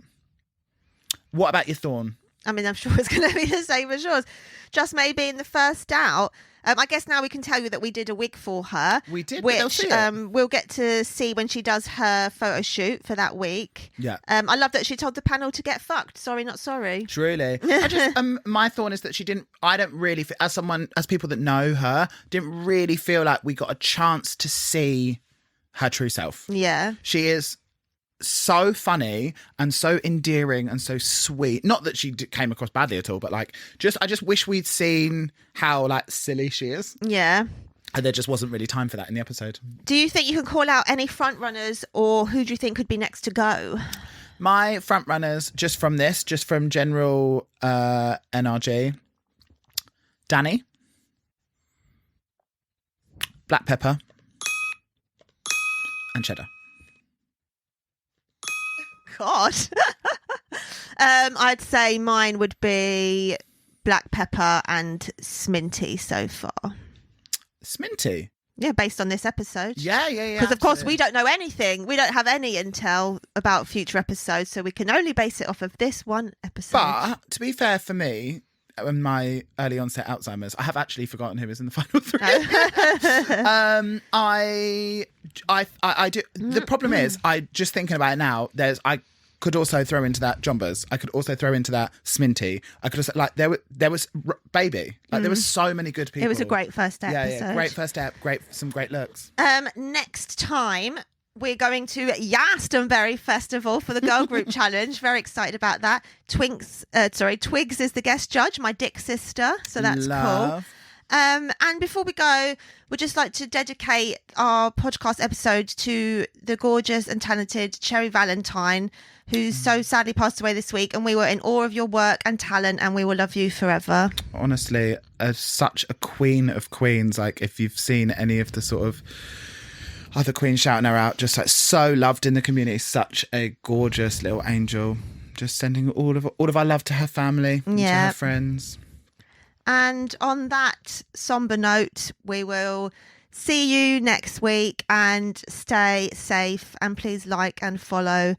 What about your thorn? I mean, I'm sure it's going to be the same as yours. Just maybe in the first out. I guess now we can tell you that we did a wig for her. We did, which but they'll see it. We'll get to see when she does her photo shoot for that week. Yeah. I love that she told the panel to get fucked. Sorry, not sorry. Truly. I just my thorn is that I don't really, as people that know her, didn't really feel like we got a chance to see her true self. Yeah. She is so funny and so endearing and so sweet. Not that she came across badly at all, but like I just wish we'd seen how like silly she is. Yeah. And there just wasn't really time for that in the episode. Do you think you can call out any front runners, or who do you think could be next to go? My front runners, just from general NRG, Danny, Black Pepper, and Cheddar. God. I'd say mine would be Black Pepper and Sminty so far. Sminty? Yeah, based on this episode. Yeah. Because, of course, we don't know anything. We don't have any intel about future episodes, so we can only base it off of this one episode. But, to be fair for me, in my early onset Alzheimer's, I have actually forgotten who was in the final 3. I do. The problem is, I just thinking about it now. I could also throw into that Jombers. I could also throw into that Sminty. I could also there was Baby. Like there was so many good people. It was a great first episode. Yeah, great first step. Some great looks. Next time we're going to Glastonbury Festival for the Girl Group Challenge. Very excited about that. Twigs is the guest judge, my dick sister. So that's cool. And before we go, we'd just like to dedicate our podcast episode to the gorgeous and talented Cherry Valentine, who's so sadly passed away this week. And we were in awe of your work and talent, and we will love you forever. Honestly, such a queen of queens. Like, if you've seen any of the sort of other queens shouting her out, just like so loved in the community. Such a gorgeous little angel. Just sending all of our love to her family and to her friends. And on that somber note, we will see you next week, and stay safe, and please like and follow.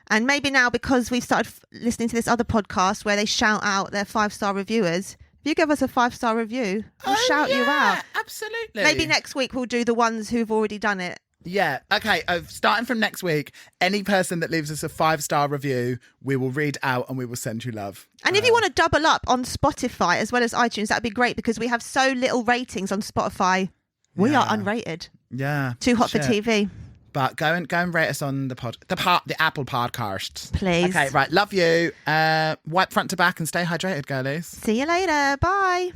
And maybe now, because we've started listening to this other podcast where they shout out their 5-star reviewers, if you give us a 5-star review, we'll shout you out. Absolutely. Maybe next week we'll do the ones who've already done it. Yeah. Okay. Starting from next week, any person that leaves us a 5-star review, we will read out and we will send you love. And if you want to double up on Spotify as well as iTunes, that'd be great, because we have so little ratings on Spotify. We are unrated. Yeah. Too hot for TV. But go and rate us on the Apple Podcasts. Please. Okay. Right. Love you. Wipe front to back and stay hydrated, girlies. See you later. Bye.